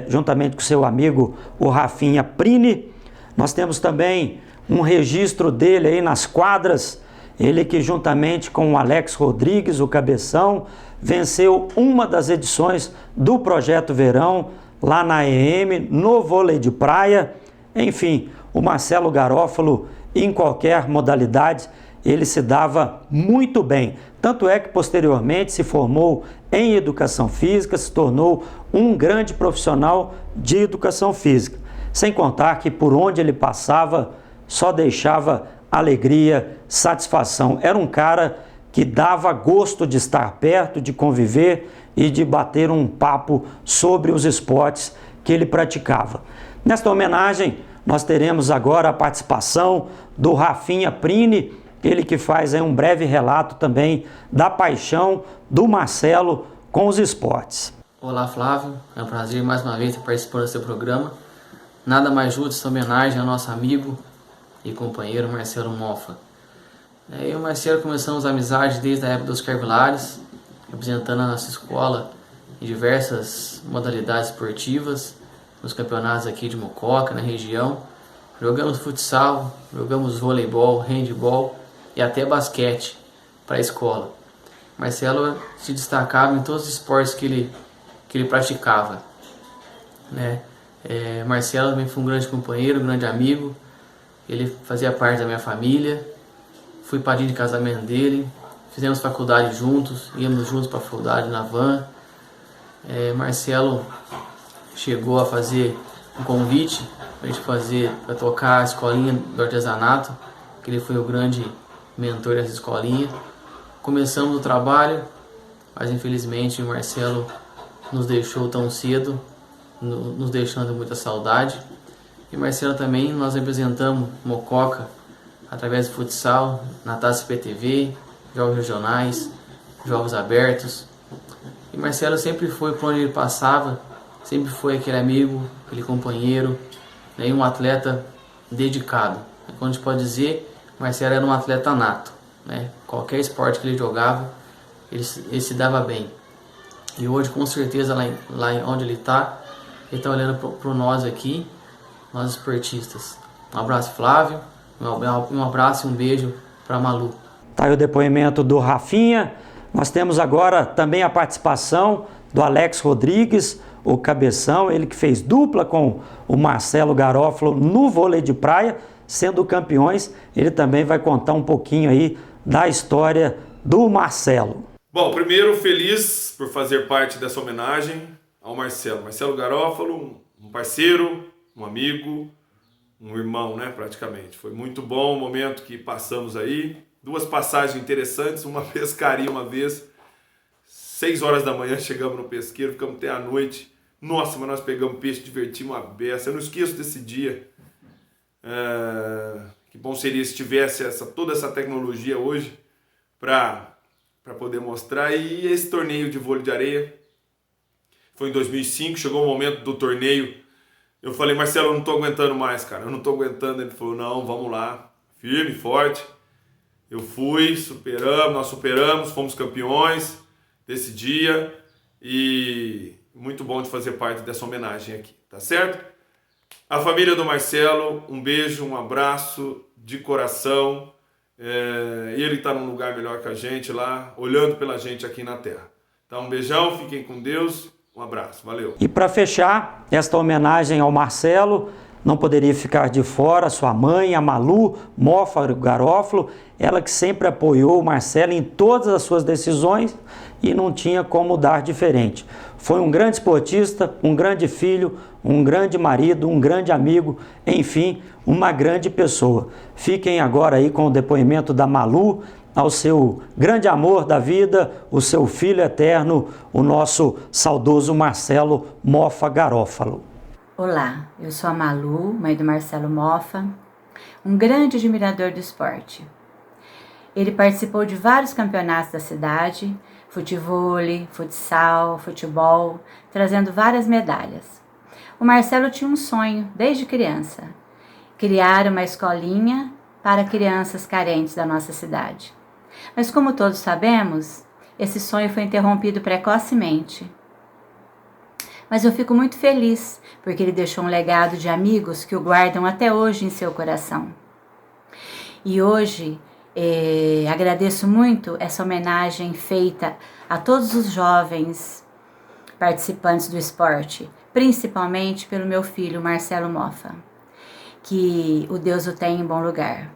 juntamente com seu amigo o Rafinha Prini. Nós temos também um registro dele aí nas quadras, ele que juntamente com o Alex Rodrigues, o Cabeção, venceu uma das edições do Projeto Verão, lá na EM, no vôlei de praia. Enfim, o Marcelo Garófalo, em qualquer modalidade, ele se dava muito bem. Tanto é que posteriormente se formou em Educação Física, se tornou um grande profissional de Educação Física. Sem contar que por onde ele passava, só deixava alegria, satisfação. Era um cara que dava gosto de estar perto, de conviver e de bater um papo sobre os esportes que ele praticava. Nesta homenagem, nós teremos agora a participação do Rafinha Prini, ele que faz aí um breve relato também da paixão do Marcelo com os esportes. Olá, Flávio, é um prazer mais uma vez estar participando do seu programa. Nada mais justo essa homenagem ao nosso amigo e companheiro Marcelo Moffa. Eu e o Marcelo começamos a amizade desde a época dos Carvilares, representando a nossa escola em diversas modalidades esportivas, nos campeonatos aqui de Mococa, na região. Jogamos futsal, jogamos voleibol, handebol e até basquete para a escola. Marcelo se destacava em todos os esportes que ele praticava, né? Marcelo também foi um grande companheiro, um grande amigo. Ele fazia parte da minha família. Fui padrinho de casamento dele. Fizemos faculdade juntos, íamos juntos para a faculdade na van. Marcelo chegou a fazer um convite para tocar a escolinha do artesanato, que ele foi o grande mentor dessa escolinha. Começamos o trabalho, mas infelizmente o Marcelo nos deixou tão cedo, nos deixando muita saudade. E Marcelo também, nós representamos Mococa através do futsal, na Taça PTV, jogos regionais, jogos abertos. E Marcelo sempre foi, por onde ele passava, sempre foi aquele amigo, aquele companheiro, né, e um atleta dedicado. Quando a gente pode dizer, Marcelo era um atleta nato, né? Qualquer esporte que ele jogava, ele se dava bem. E hoje, com certeza, lá onde ele está olhando para nós aqui, nós esportistas. Um abraço, Flávio, um abraço e um beijo para Malu. Tá aí o depoimento do Rafinha. Nós temos agora também a participação do Alex Rodrigues, o Cabeção, ele que fez dupla com o Marcelo Garófalo no vôlei de praia, sendo campeões. Ele também vai contar um pouquinho aí da história do Marcelo. Bom, primeiro, feliz por fazer parte dessa homenagem ao Marcelo. Marcelo Garófalo, um parceiro, um amigo, um irmão, né, praticamente. Foi muito bom o momento que passamos aí. Duas passagens interessantes, uma pescaria uma vez. 6 horas da manhã chegamos no pesqueiro, ficamos até a noite. Nossa, mas nós pegamos peixe, divertimos a beça. Eu não esqueço desse dia. Que bom seria se tivesse toda essa tecnologia hoje para poder mostrar. E esse torneio de vôlei de areia foi em 2005, chegou o momento do torneio. Eu falei, Marcelo, eu não tô aguentando mais, cara, eu não tô aguentando. Ele falou, não, vamos lá, firme, forte. Eu fui, nós superamos, fomos campeões desse dia e muito bom de fazer parte dessa homenagem aqui, tá certo? A família do Marcelo, um beijo, um abraço de coração. Ele está num lugar melhor que a gente lá, olhando pela gente aqui na Terra. Então, um beijão, fiquem com Deus, um abraço, valeu. E para fechar esta homenagem ao Marcelo, não poderia ficar de fora, sua mãe, a Malu Moffa Garófalo, ela que sempre apoiou o Marcelo em todas as suas decisões e não tinha como dar diferente. Foi um grande esportista, um grande filho, um grande marido, um grande amigo, enfim, uma grande pessoa. Fiquem agora aí com o depoimento da Malu ao seu grande amor da vida, o seu filho eterno, o nosso saudoso Marcelo Moffa Garófalo. Olá, eu sou a Malu, mãe do Marcelo Moffa, um grande admirador do esporte. Ele participou de vários campeonatos da cidade, futevôlei, futsal, futebol, trazendo várias medalhas. O Marcelo tinha um sonho desde criança, criar uma escolinha para crianças carentes da nossa cidade. Mas como todos sabemos, esse sonho foi interrompido precocemente. Mas eu fico muito feliz, porque ele deixou um legado de amigos que o guardam até hoje em seu coração. E hoje, agradeço muito essa homenagem feita a todos os jovens participantes do esporte, principalmente pelo meu filho Marcelo Moffa, que o Deus o tenha em bom lugar.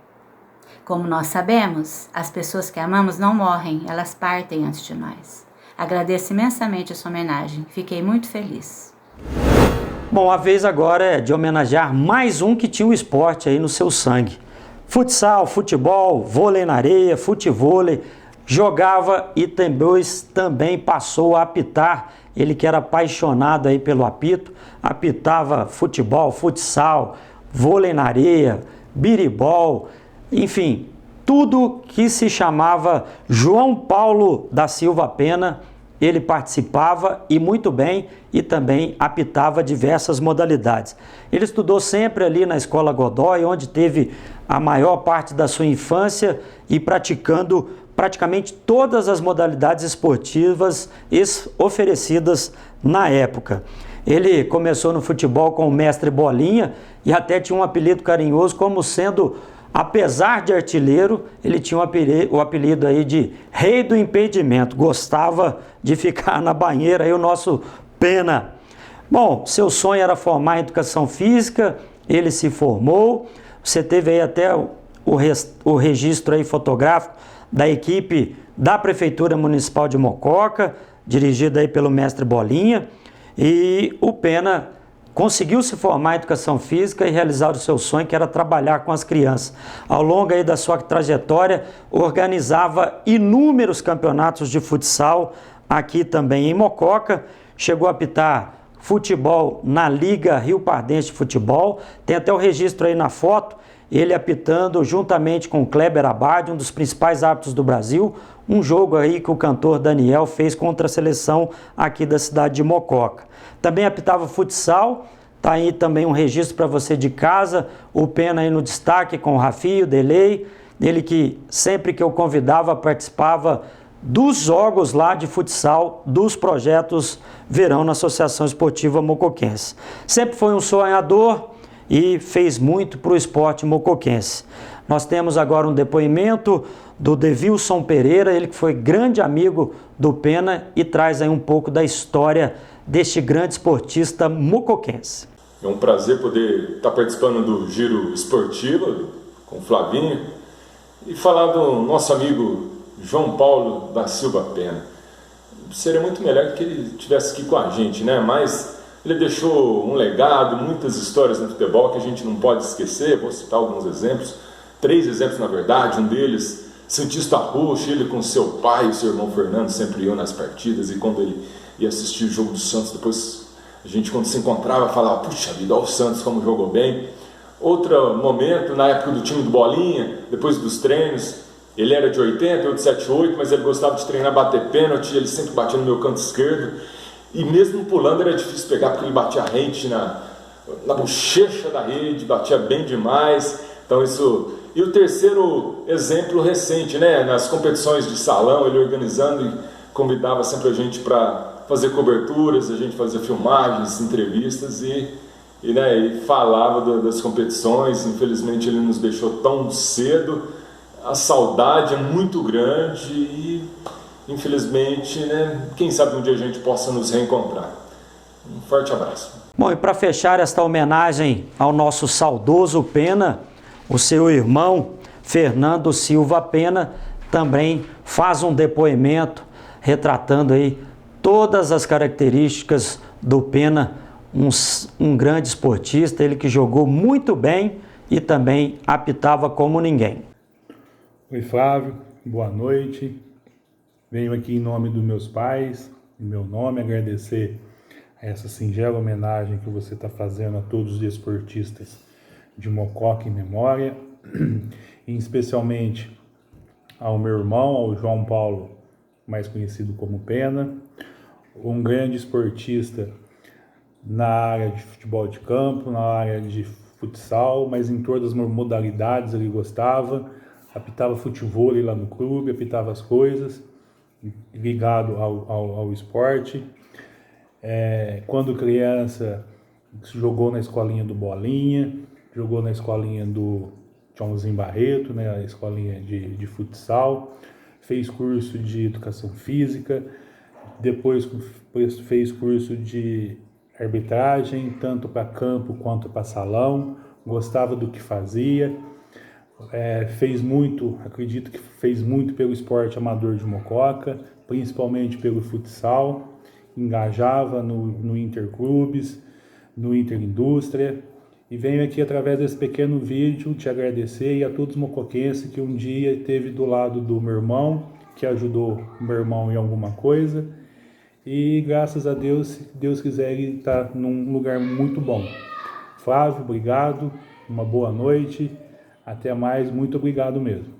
Como nós sabemos, as pessoas que amamos não morrem, elas partem antes de nós. Agradeço imensamente essa homenagem, fiquei muito feliz. Bom, a vez agora é de homenagear mais um que tinha o esporte aí no seu sangue. Futsal, futebol, vôlei na areia, futevôlei, jogava e depois também passou a apitar. Ele que era apaixonado aí pelo apito, apitava futebol, futsal, vôlei na areia, biribol, enfim, tudo que se chamava João Paulo da Silva Pena, ele participava e muito bem, e também apitava diversas modalidades. Ele estudou sempre ali na Escola Godoy, onde teve a maior parte da sua infância e praticando praticamente todas as modalidades esportivas oferecidas na época. Ele começou no futebol com o mestre Bolinha e até tinha um apelido carinhoso como sendo, apesar de artilheiro, ele tinha o apelido aí de Rei do Impedimento. Gostava de ficar na banheira, aí o nosso Pena. Bom, seu sonho era formar em Educação Física, ele se formou. Você teve aí até o registro aí fotográfico da equipe da Prefeitura Municipal de Mococa, dirigida aí pelo mestre Bolinha. E o Pena conseguiu se formar em Educação Física e realizar o seu sonho, que era trabalhar com as crianças. Ao longo aí da sua trajetória, organizava inúmeros campeonatos de futsal aqui também em Mococa. Chegou a apitar futebol na Liga Rio Pardense de Futebol. Tem até o registro aí na foto, ele apitando juntamente com Kleber Abad, um dos principais árbitros do Brasil, um jogo aí que o cantor Daniel fez contra a seleção aqui da cidade de Mococa. Também apitava futsal, tá aí também um registro para você de casa, o Pena aí no destaque com o Rafinho, o Delei, ele que sempre que eu convidava participava dos jogos lá de futsal, dos projetos Verão na Associação Esportiva Mocoquense. Sempre foi um sonhador e fez muito para o esporte mocoquense. Nós temos agora um depoimento do Devilson Pereira, ele que foi grande amigo do Pena e traz aí um pouco da história deste grande esportista mocoquense. É um prazer poder estar participando do Giro Esportivo com o Flavinho e falar do nosso amigo João Paulo da Silva Pena. Seria muito melhor que ele estivesse aqui com a gente, né? Mas ele deixou um legado, muitas histórias no futebol que a gente não pode esquecer. Vou citar alguns exemplos, 3 exemplos na verdade. Um deles, Santista Roxo, ele com seu pai, o seu irmão Fernando, sempre iam nas partidas, e quando ele ia assistir o jogo do Santos, depois a gente, quando se encontrava, falava: puxa vida, olha o Santos como jogou bem. Outro momento, na época do time do Bolinha, depois dos treinos, ele era de 80, eu de 78, mas ele gostava de treinar, bater pênalti, ele sempre batia no meu canto esquerdo, e mesmo pulando era difícil pegar, porque ele batia rente na bochecha da rede, batia bem demais. Então isso... E o terceiro exemplo recente, né, nas competições de salão, ele organizando e convidava sempre a gente para fazer coberturas, a gente fazia filmagens, entrevistas e falava das competições. Infelizmente ele nos deixou tão cedo, a saudade é muito grande e infelizmente, né, quem sabe um dia a gente possa nos reencontrar. Um forte abraço. Bom, e para fechar esta homenagem ao nosso saudoso Pena, o seu irmão Fernando Silva Pena também faz um depoimento retratando aí todas as características do Pena, um grande esportista, ele que jogou muito bem e também apitava como ninguém. Oi Flávio, boa noite. Venho aqui em nome dos meus pais, em meu nome, agradecer a essa singela homenagem que você está fazendo a todos os esportistas de Mococa em memória, e especialmente ao meu irmão, ao João Paulo, mais conhecido como Pena, um grande esportista na área de futebol de campo, na área de futsal, mas em todas as modalidades ele gostava, apitava futevôlei lá no clube, apitava as coisas, ligado ao esporte. Quando criança, jogou na escolinha do Bolinha, jogou na escolinha do Joãozinho Barreto, né, a escolinha de futsal, fez curso de educação física, depois fez curso de arbitragem, tanto para campo quanto para salão, gostava do que fazia, fez muito, acredito que fez muito pelo esporte amador de Mococa, principalmente pelo futsal, engajava no Interclubes, no Interindústria, e venho aqui através desse pequeno vídeo te agradecer e a todos os mocoquenses que um dia esteve do lado do meu irmão, que ajudou o meu irmão em alguma coisa, e graças a Deus, se Deus quiser, ele está num lugar muito bom. Flávio, obrigado, uma boa noite, até mais, muito obrigado mesmo.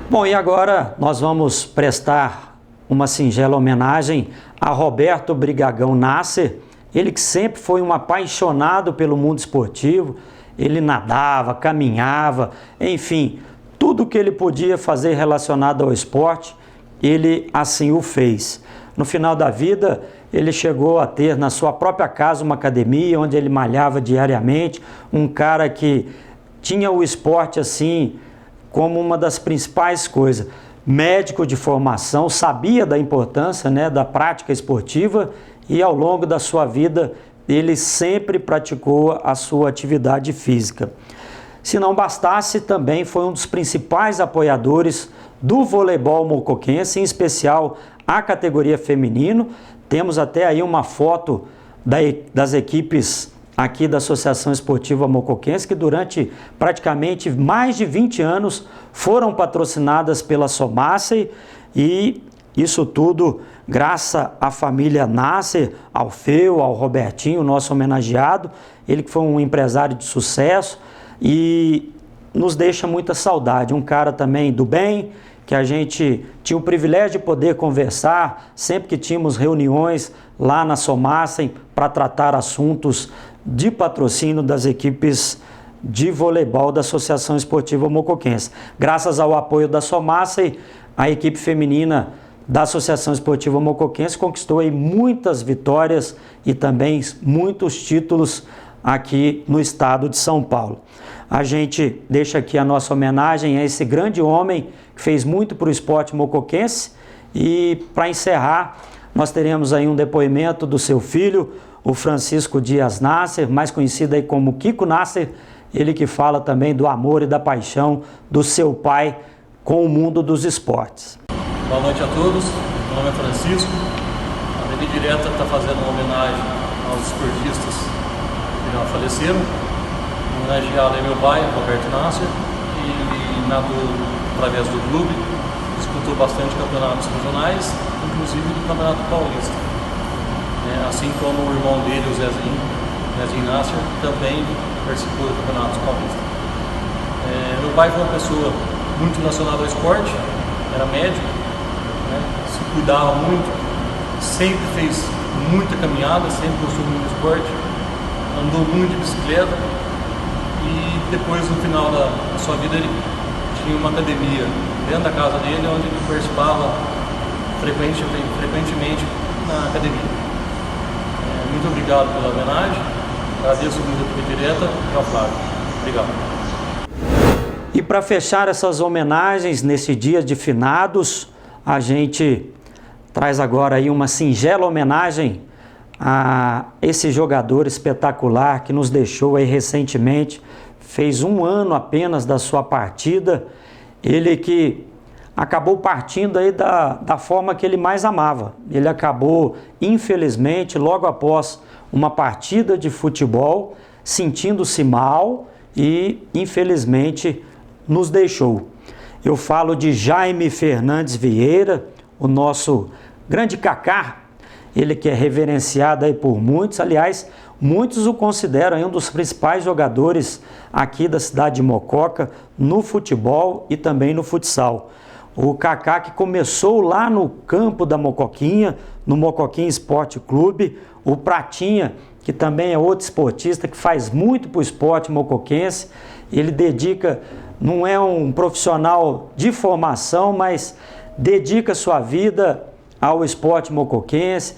Bom, e agora nós vamos prestar uma singela homenagem a Roberto Brigagão Nasser, ele que sempre foi um apaixonado pelo mundo esportivo, ele nadava, caminhava, enfim, tudo que ele podia fazer relacionado ao esporte, ele assim o fez. No final da vida, ele chegou a ter na sua própria casa uma academia onde ele malhava diariamente, um cara que tinha o esporte assim como uma das principais coisas. Médico de formação, sabia da importância, né, da prática esportiva e ao longo da sua vida ele sempre praticou a sua atividade física. Se não bastasse, também foi um dos principais apoiadores do voleibol mocoquense, em especial a categoria feminino. Temos até aí uma foto das equipes aqui da Associação Esportiva Mocoquense, que durante praticamente mais de 20 anos foram patrocinadas pela Somassey, e isso tudo graças à família Nasser, ao Feu, ao Robertinho, nosso homenageado, ele que foi um empresário de sucesso e nos deixa muita saudade, um cara também do bem, que a gente tinha o privilégio de poder conversar sempre que tínhamos reuniões lá na Somassey para tratar assuntos de patrocínio das equipes de voleibol da Associação Esportiva Mocoquense. Graças ao apoio da Somassey, a equipe feminina da Associação Esportiva Mocoquense conquistou aí muitas vitórias e também muitos títulos aqui no estado de São Paulo. A gente deixa aqui a nossa homenagem a esse grande homem que fez muito para o esporte mocoquense, e para encerrar nós teremos aí um depoimento do seu filho, o Francisco Dias Nasser, mais conhecido aí como Kiko Nasser, ele que fala também do amor e da paixão do seu pai com o mundo dos esportes. Boa noite a todos, meu nome é Francisco, a TV Direta está fazendo uma homenagem aos esportistas que já faleceram. Homenageado é meu pai, Roberto Nasser, que nadou através do clube, disputou bastante campeonatos regionais, inclusive do Campeonato Paulista. Assim como o irmão dele, o Zezinho Nasser, também participou do Campeonato Paulista. Meu pai foi uma pessoa muito relacionada ao esporte, era médico, se cuidava muito, sempre fez muita caminhada, sempre gostou muito do esporte, andou muito de bicicleta e depois, no final da sua vida, ele tinha uma academia dentro da casa dele, onde ele participava frequentemente na academia. Muito obrigado pela homenagem, agradeço muito a TV Direta e ao Flávio. Obrigado. E para fechar essas homenagens nesse dia de finados, a gente traz agora aí uma singela homenagem a esse jogador espetacular que nos deixou aí recentemente, fez 1 ano apenas da sua partida, ele que acabou partindo aí da forma que ele mais amava. Ele acabou, infelizmente, logo após uma partida de futebol, sentindo-se mal e, infelizmente, nos deixou. Eu falo de Jaime Fernandes Vieira, o nosso grande Kaká, ele que é reverenciado aí por muitos, aliás, muitos o consideram aí um dos principais jogadores aqui da cidade de Mococa, no futebol e também no futsal. O Kaká que começou lá no campo da Mocoquinha, no Mocoquinha Esporte Clube, o Pratinha, que também é outro esportista que faz muito para o esporte mocoquense, ele dedica, não é um profissional de formação, mas dedica sua vida ao esporte mocoquense,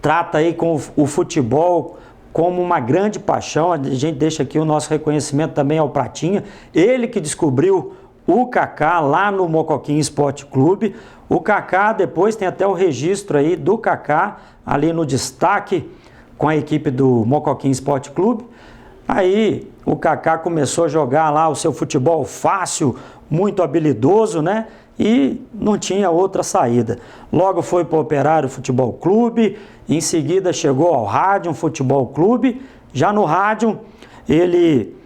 trata aí com o futebol como uma grande paixão. A gente deixa aqui o nosso reconhecimento também ao Pratinha, ele que descobriu o Kaká lá no Mocoquinha Esporte Clube. O Kaká depois tem até o registro aí do Kaká ali no destaque com a equipe do Mocoquinha Esporte Clube. Aí o Kaká começou a jogar lá o seu futebol fácil, muito habilidoso, né? E não tinha outra saída. Logo foi para o Operário Futebol Clube, em seguida chegou ao Rádio Futebol Clube. Já no Rádio, ele,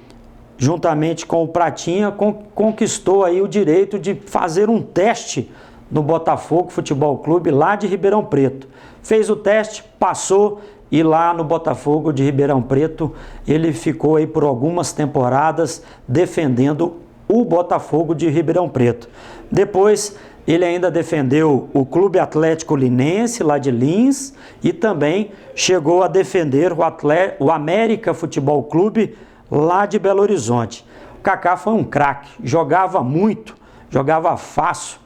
juntamente com o Pratinha, conquistou aí o direito de fazer um teste no Botafogo Futebol Clube lá de Ribeirão Preto. Fez o teste, passou, e lá no Botafogo de Ribeirão Preto ele ficou aí por algumas temporadas defendendo o Botafogo de Ribeirão Preto. Depois ele ainda defendeu o Clube Atlético Linense lá de Lins e também chegou a defender o América Futebol Clube lá de Belo Horizonte. O Kaká foi um craque, jogava muito, jogava fácil,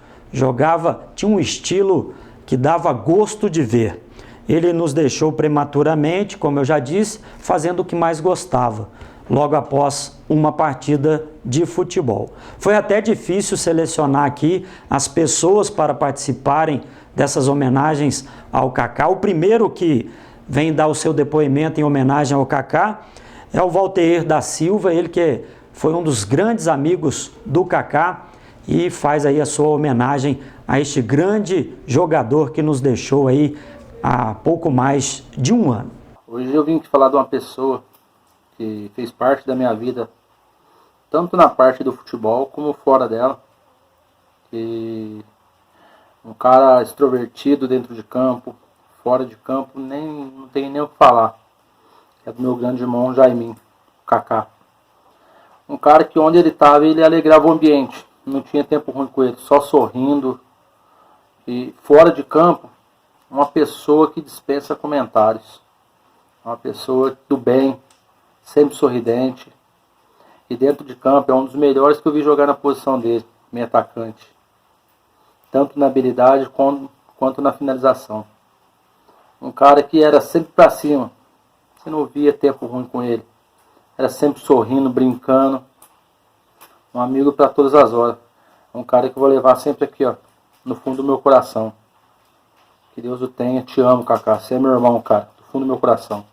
tinha um estilo que dava gosto de ver. Ele nos deixou prematuramente, como eu já disse, fazendo o que mais gostava, logo após uma partida de futebol. Foi até difícil selecionar aqui as pessoas para participarem dessas homenagens ao Kaká. O primeiro que vem dar o seu depoimento em homenagem ao Kaká é o Valteir da Silva, ele que foi um dos grandes amigos do Kaká e faz aí a sua homenagem a este grande jogador que nos deixou aí há pouco mais de 1 ano. Hoje eu vim te falar de uma pessoa que fez parte da minha vida, tanto na parte do futebol como fora dela. Que um cara extrovertido dentro de campo, fora de campo, não tem nem o que falar. É do meu grande irmão Jaiminho, Kaká. Um cara que onde ele estava ele alegrava o ambiente, não tinha tempo ruim com ele, só sorrindo. E fora de campo, uma pessoa que dispensa comentários, uma pessoa do bem, sempre sorridente, e dentro de campo é um dos melhores que eu vi jogar na posição dele, meio atacante, tanto na habilidade quanto na finalização. Um cara que era sempre para cima, você não via tempo ruim com ele, era sempre sorrindo, brincando, um amigo para todas as horas, um cara que eu vou levar sempre aqui, ó, no fundo do meu coração. Que Deus o tenha, te amo, Kaká, você é meu irmão, cara, do fundo do meu coração.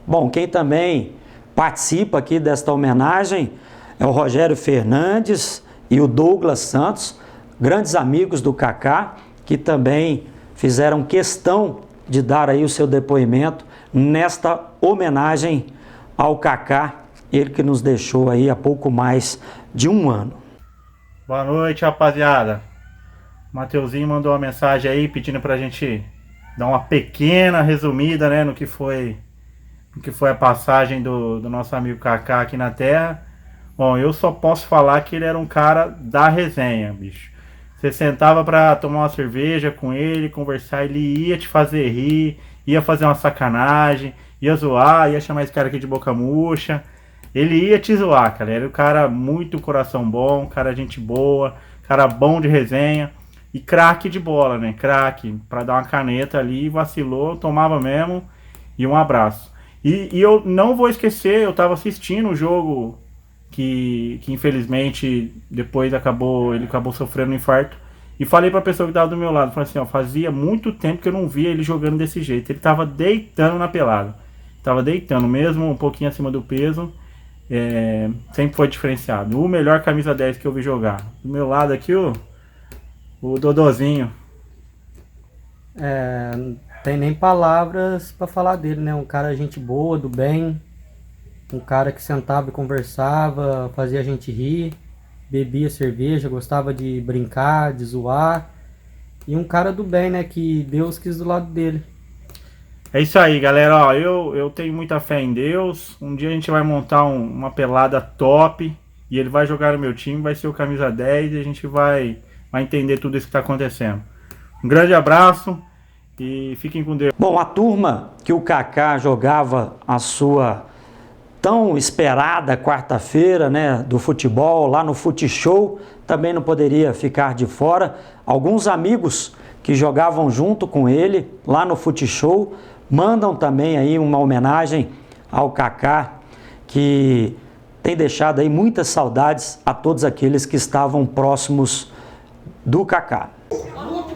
Bom, quem também participa aqui desta homenagem é o Rogério Fernandes e o Douglas Santos, grandes amigos do Kaká, que também fizeram questão de dar aí o seu depoimento nesta homenagem ao Kaká, ele que nos deixou aí há pouco mais de 1 ano. Boa noite, rapaziada. Mateuzinho mandou uma mensagem aí pedindo pra gente dar uma pequena resumida, né, no que foi a passagem do nosso amigo Kaká aqui na Terra. Bom, eu só posso falar que ele era um cara da resenha, bicho. Você sentava pra tomar uma cerveja com ele, conversar, ele ia te fazer rir, ia fazer uma sacanagem, ia zoar, ia chamar esse cara aqui de boca murcha. Ele ia te zoar, cara. Era um cara muito coração bom, cara gente boa, cara bom de resenha. E craque de bola, né? Craque, pra dar uma caneta ali, vacilou, tomava mesmo, e um abraço. E eu não vou esquecer, eu tava assistindo o jogo que infelizmente depois ele acabou sofrendo um infarto, E falei pra pessoa que tava do meu lado, falei assim, ó, fazia muito tempo que eu não via ele jogando desse jeito. Ele tava deitando na pelada. Tava deitando, mesmo um pouquinho acima do peso. Sempre foi diferenciado. O melhor camisa 10 que eu vi jogar. Do meu lado aqui, o Dodozinho. Não tem nem palavras pra falar dele, né? Um cara gente boa, do bem. Um cara que sentava e conversava, fazia a gente rir. Bebia cerveja, gostava de brincar, de zoar. E um cara do bem, né? Que Deus quis do lado dele. É isso aí, galera. Ó, eu tenho muita fé em Deus. Um dia a gente vai montar uma pelada top. E ele vai jogar no meu time, vai ser o camisa 10. E a gente vai entender tudo isso que está acontecendo. Um grande abraço e fiquem com Deus. Bom, a turma que o Kaká jogava a sua tão esperada quarta-feira, né, do futebol, lá no Futeshow, também não poderia ficar de fora. Alguns amigos que jogavam junto com ele lá no Futeshow mandam também aí uma homenagem ao Kaká, que tem deixado aí muitas saudades a todos aqueles que estavam próximos do Kaká.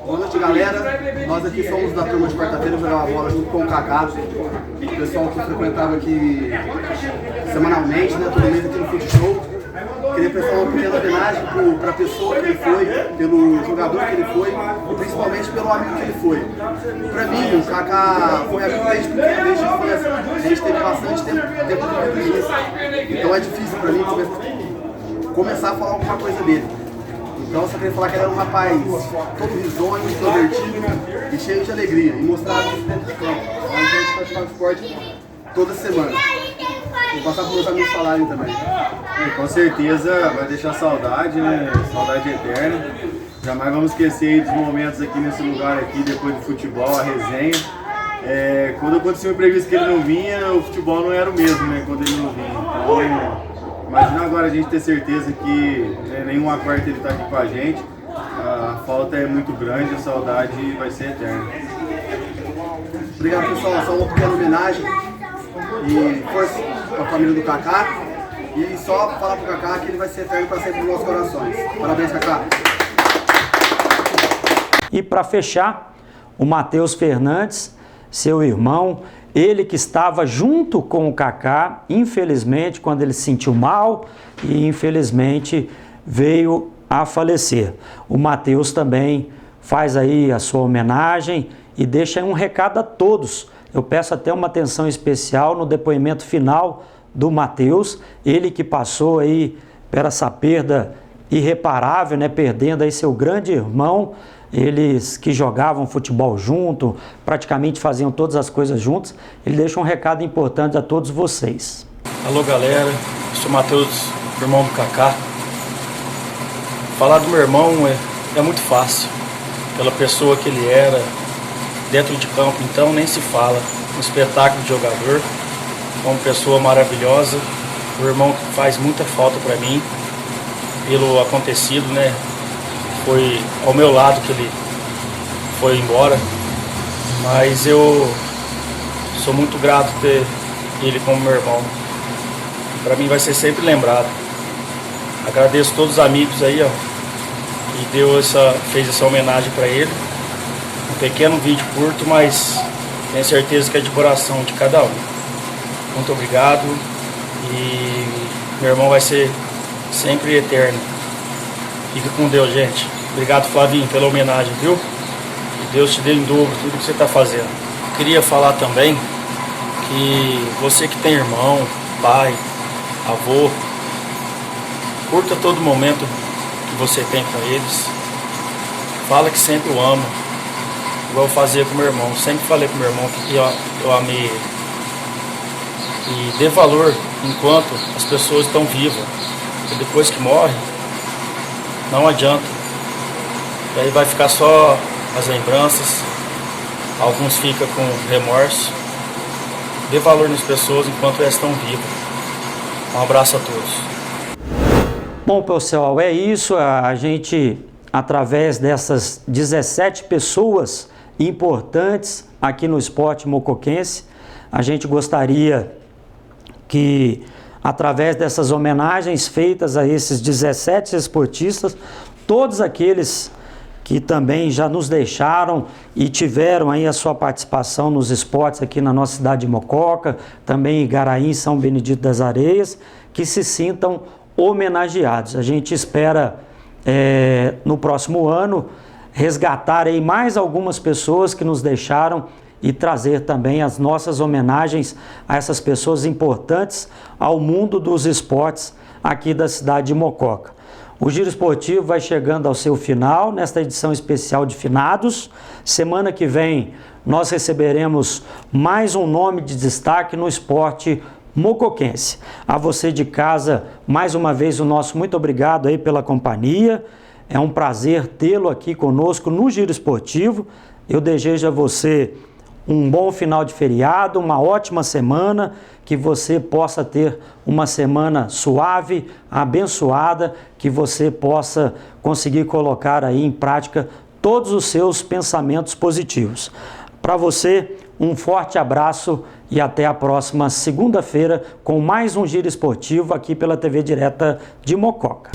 Boa noite, galera. Nós aqui somos da turma de quarta-feira, jogava bola junto com o Kaká. O pessoal que frequentava aqui semanalmente, né, todo mês aqui no Futeshow. Queria prestar uma pequena homenagem para a pessoa que ele foi, pelo jogador que ele foi e principalmente pelo amigo que ele foi. Para mim, o Kaká foi amigo desde pequeno, desde a infância. A gente teve bastante tempo de convivência. Então é difícil para mim começar a falar alguma coisa dele. Então eu só queria falar que ele era um rapaz todo risonho, extrovertido e cheio de alegria. E mostrava isso dentro de campo. A gente praticava esporte toda semana. Vou passar para meus amigos falarem também. Com certeza vai deixar saudade, né? Saudade eterna. Jamais vamos esquecer dos momentos aqui nesse lugar aqui, depois do futebol, a resenha. Quando acontecia um imprevisto que ele não vinha, o futebol não era o mesmo, né? Quando ele não vinha. Então, imagina agora a gente ter certeza que nenhuma quarta ele está aqui com a gente. A falta é muito grande, a saudade vai ser eterna. Obrigado, pessoal. Só uma pequena homenagem e força para a família do Kaká. E só falar pro Kaká que ele vai ser eterno para sempre nos nossos corações. Parabéns, Kaká. E para fechar, o Matheus Fernandes, seu irmão, ele que estava junto com o Kaká, infelizmente, quando ele se sentiu mal e infelizmente veio a falecer. O Matheus também faz aí a sua homenagem e deixa aí um recado a todos. Eu peço até uma atenção especial no depoimento final do Matheus, ele que passou aí por essa perda irreparável, né, perdendo aí seu grande irmão. Eles que jogavam futebol junto, praticamente faziam todas as coisas juntos. Ele deixa um recado importante a todos vocês. Alô, galera, eu sou o Matheus, irmão do Kaká. Falar do meu irmão é muito fácil, pela pessoa que ele era dentro de campo, então nem se fala. Um espetáculo de jogador, uma pessoa maravilhosa, um irmão que faz muita falta para mim, pelo acontecido, né? Foi ao meu lado que ele foi embora, mas eu sou muito grato ter ele como meu irmão. Para mim vai ser sempre lembrado. Agradeço todos os amigos aí, ó, que fez essa homenagem para ele. Um pequeno vídeo curto, mas tenho certeza que é de coração de cada um. Muito obrigado e meu irmão vai ser sempre eterno. Fique com Deus, gente. Obrigado, Flavinho, pela homenagem, viu? Que Deus te dê em dobro tudo que você está fazendo. Queria falar também que você que tem irmão, pai, avô, curta todo momento que você tem com eles. Fala que sempre o ama, igual eu fazia com meu irmão. Sempre falei com meu irmão que eu amei ele. E dê valor enquanto as pessoas estão vivas. Porque depois que morre, não adianta. E aí vai ficar só as lembranças. Alguns ficam com remorso. Dê valor nas pessoas enquanto elas estão vivas. Um abraço a todos. Bom, pessoal, é isso. A gente, através dessas 17 pessoas importantes aqui no esporte mocoquense, a gente gostaria que, através dessas homenagens feitas a esses 17 esportistas, todos aqueles que também já nos deixaram e tiveram aí a sua participação nos esportes aqui na nossa cidade de Mococa, também em Igaraí, São Benedito das Areias, que se sintam homenageados. A gente espera no próximo ano resgatar aí mais algumas pessoas que nos deixaram e trazer também as nossas homenagens a essas pessoas importantes ao mundo dos esportes aqui da cidade de Mococa. O Giro Esportivo vai chegando ao seu final nesta edição especial de finados. Semana que vem nós receberemos mais um nome de destaque no esporte mocoquense. A você de casa, mais uma vez o nosso muito obrigado aí pela companhia. É um prazer tê-lo aqui conosco no Giro Esportivo. Eu desejo a você um bom final de feriado, uma ótima semana, que você possa ter uma semana suave, abençoada, que você possa conseguir colocar aí em prática todos os seus pensamentos positivos. Para você, um forte abraço e até a próxima segunda-feira com mais um Giro Esportivo aqui pela TV Direta de Mococa.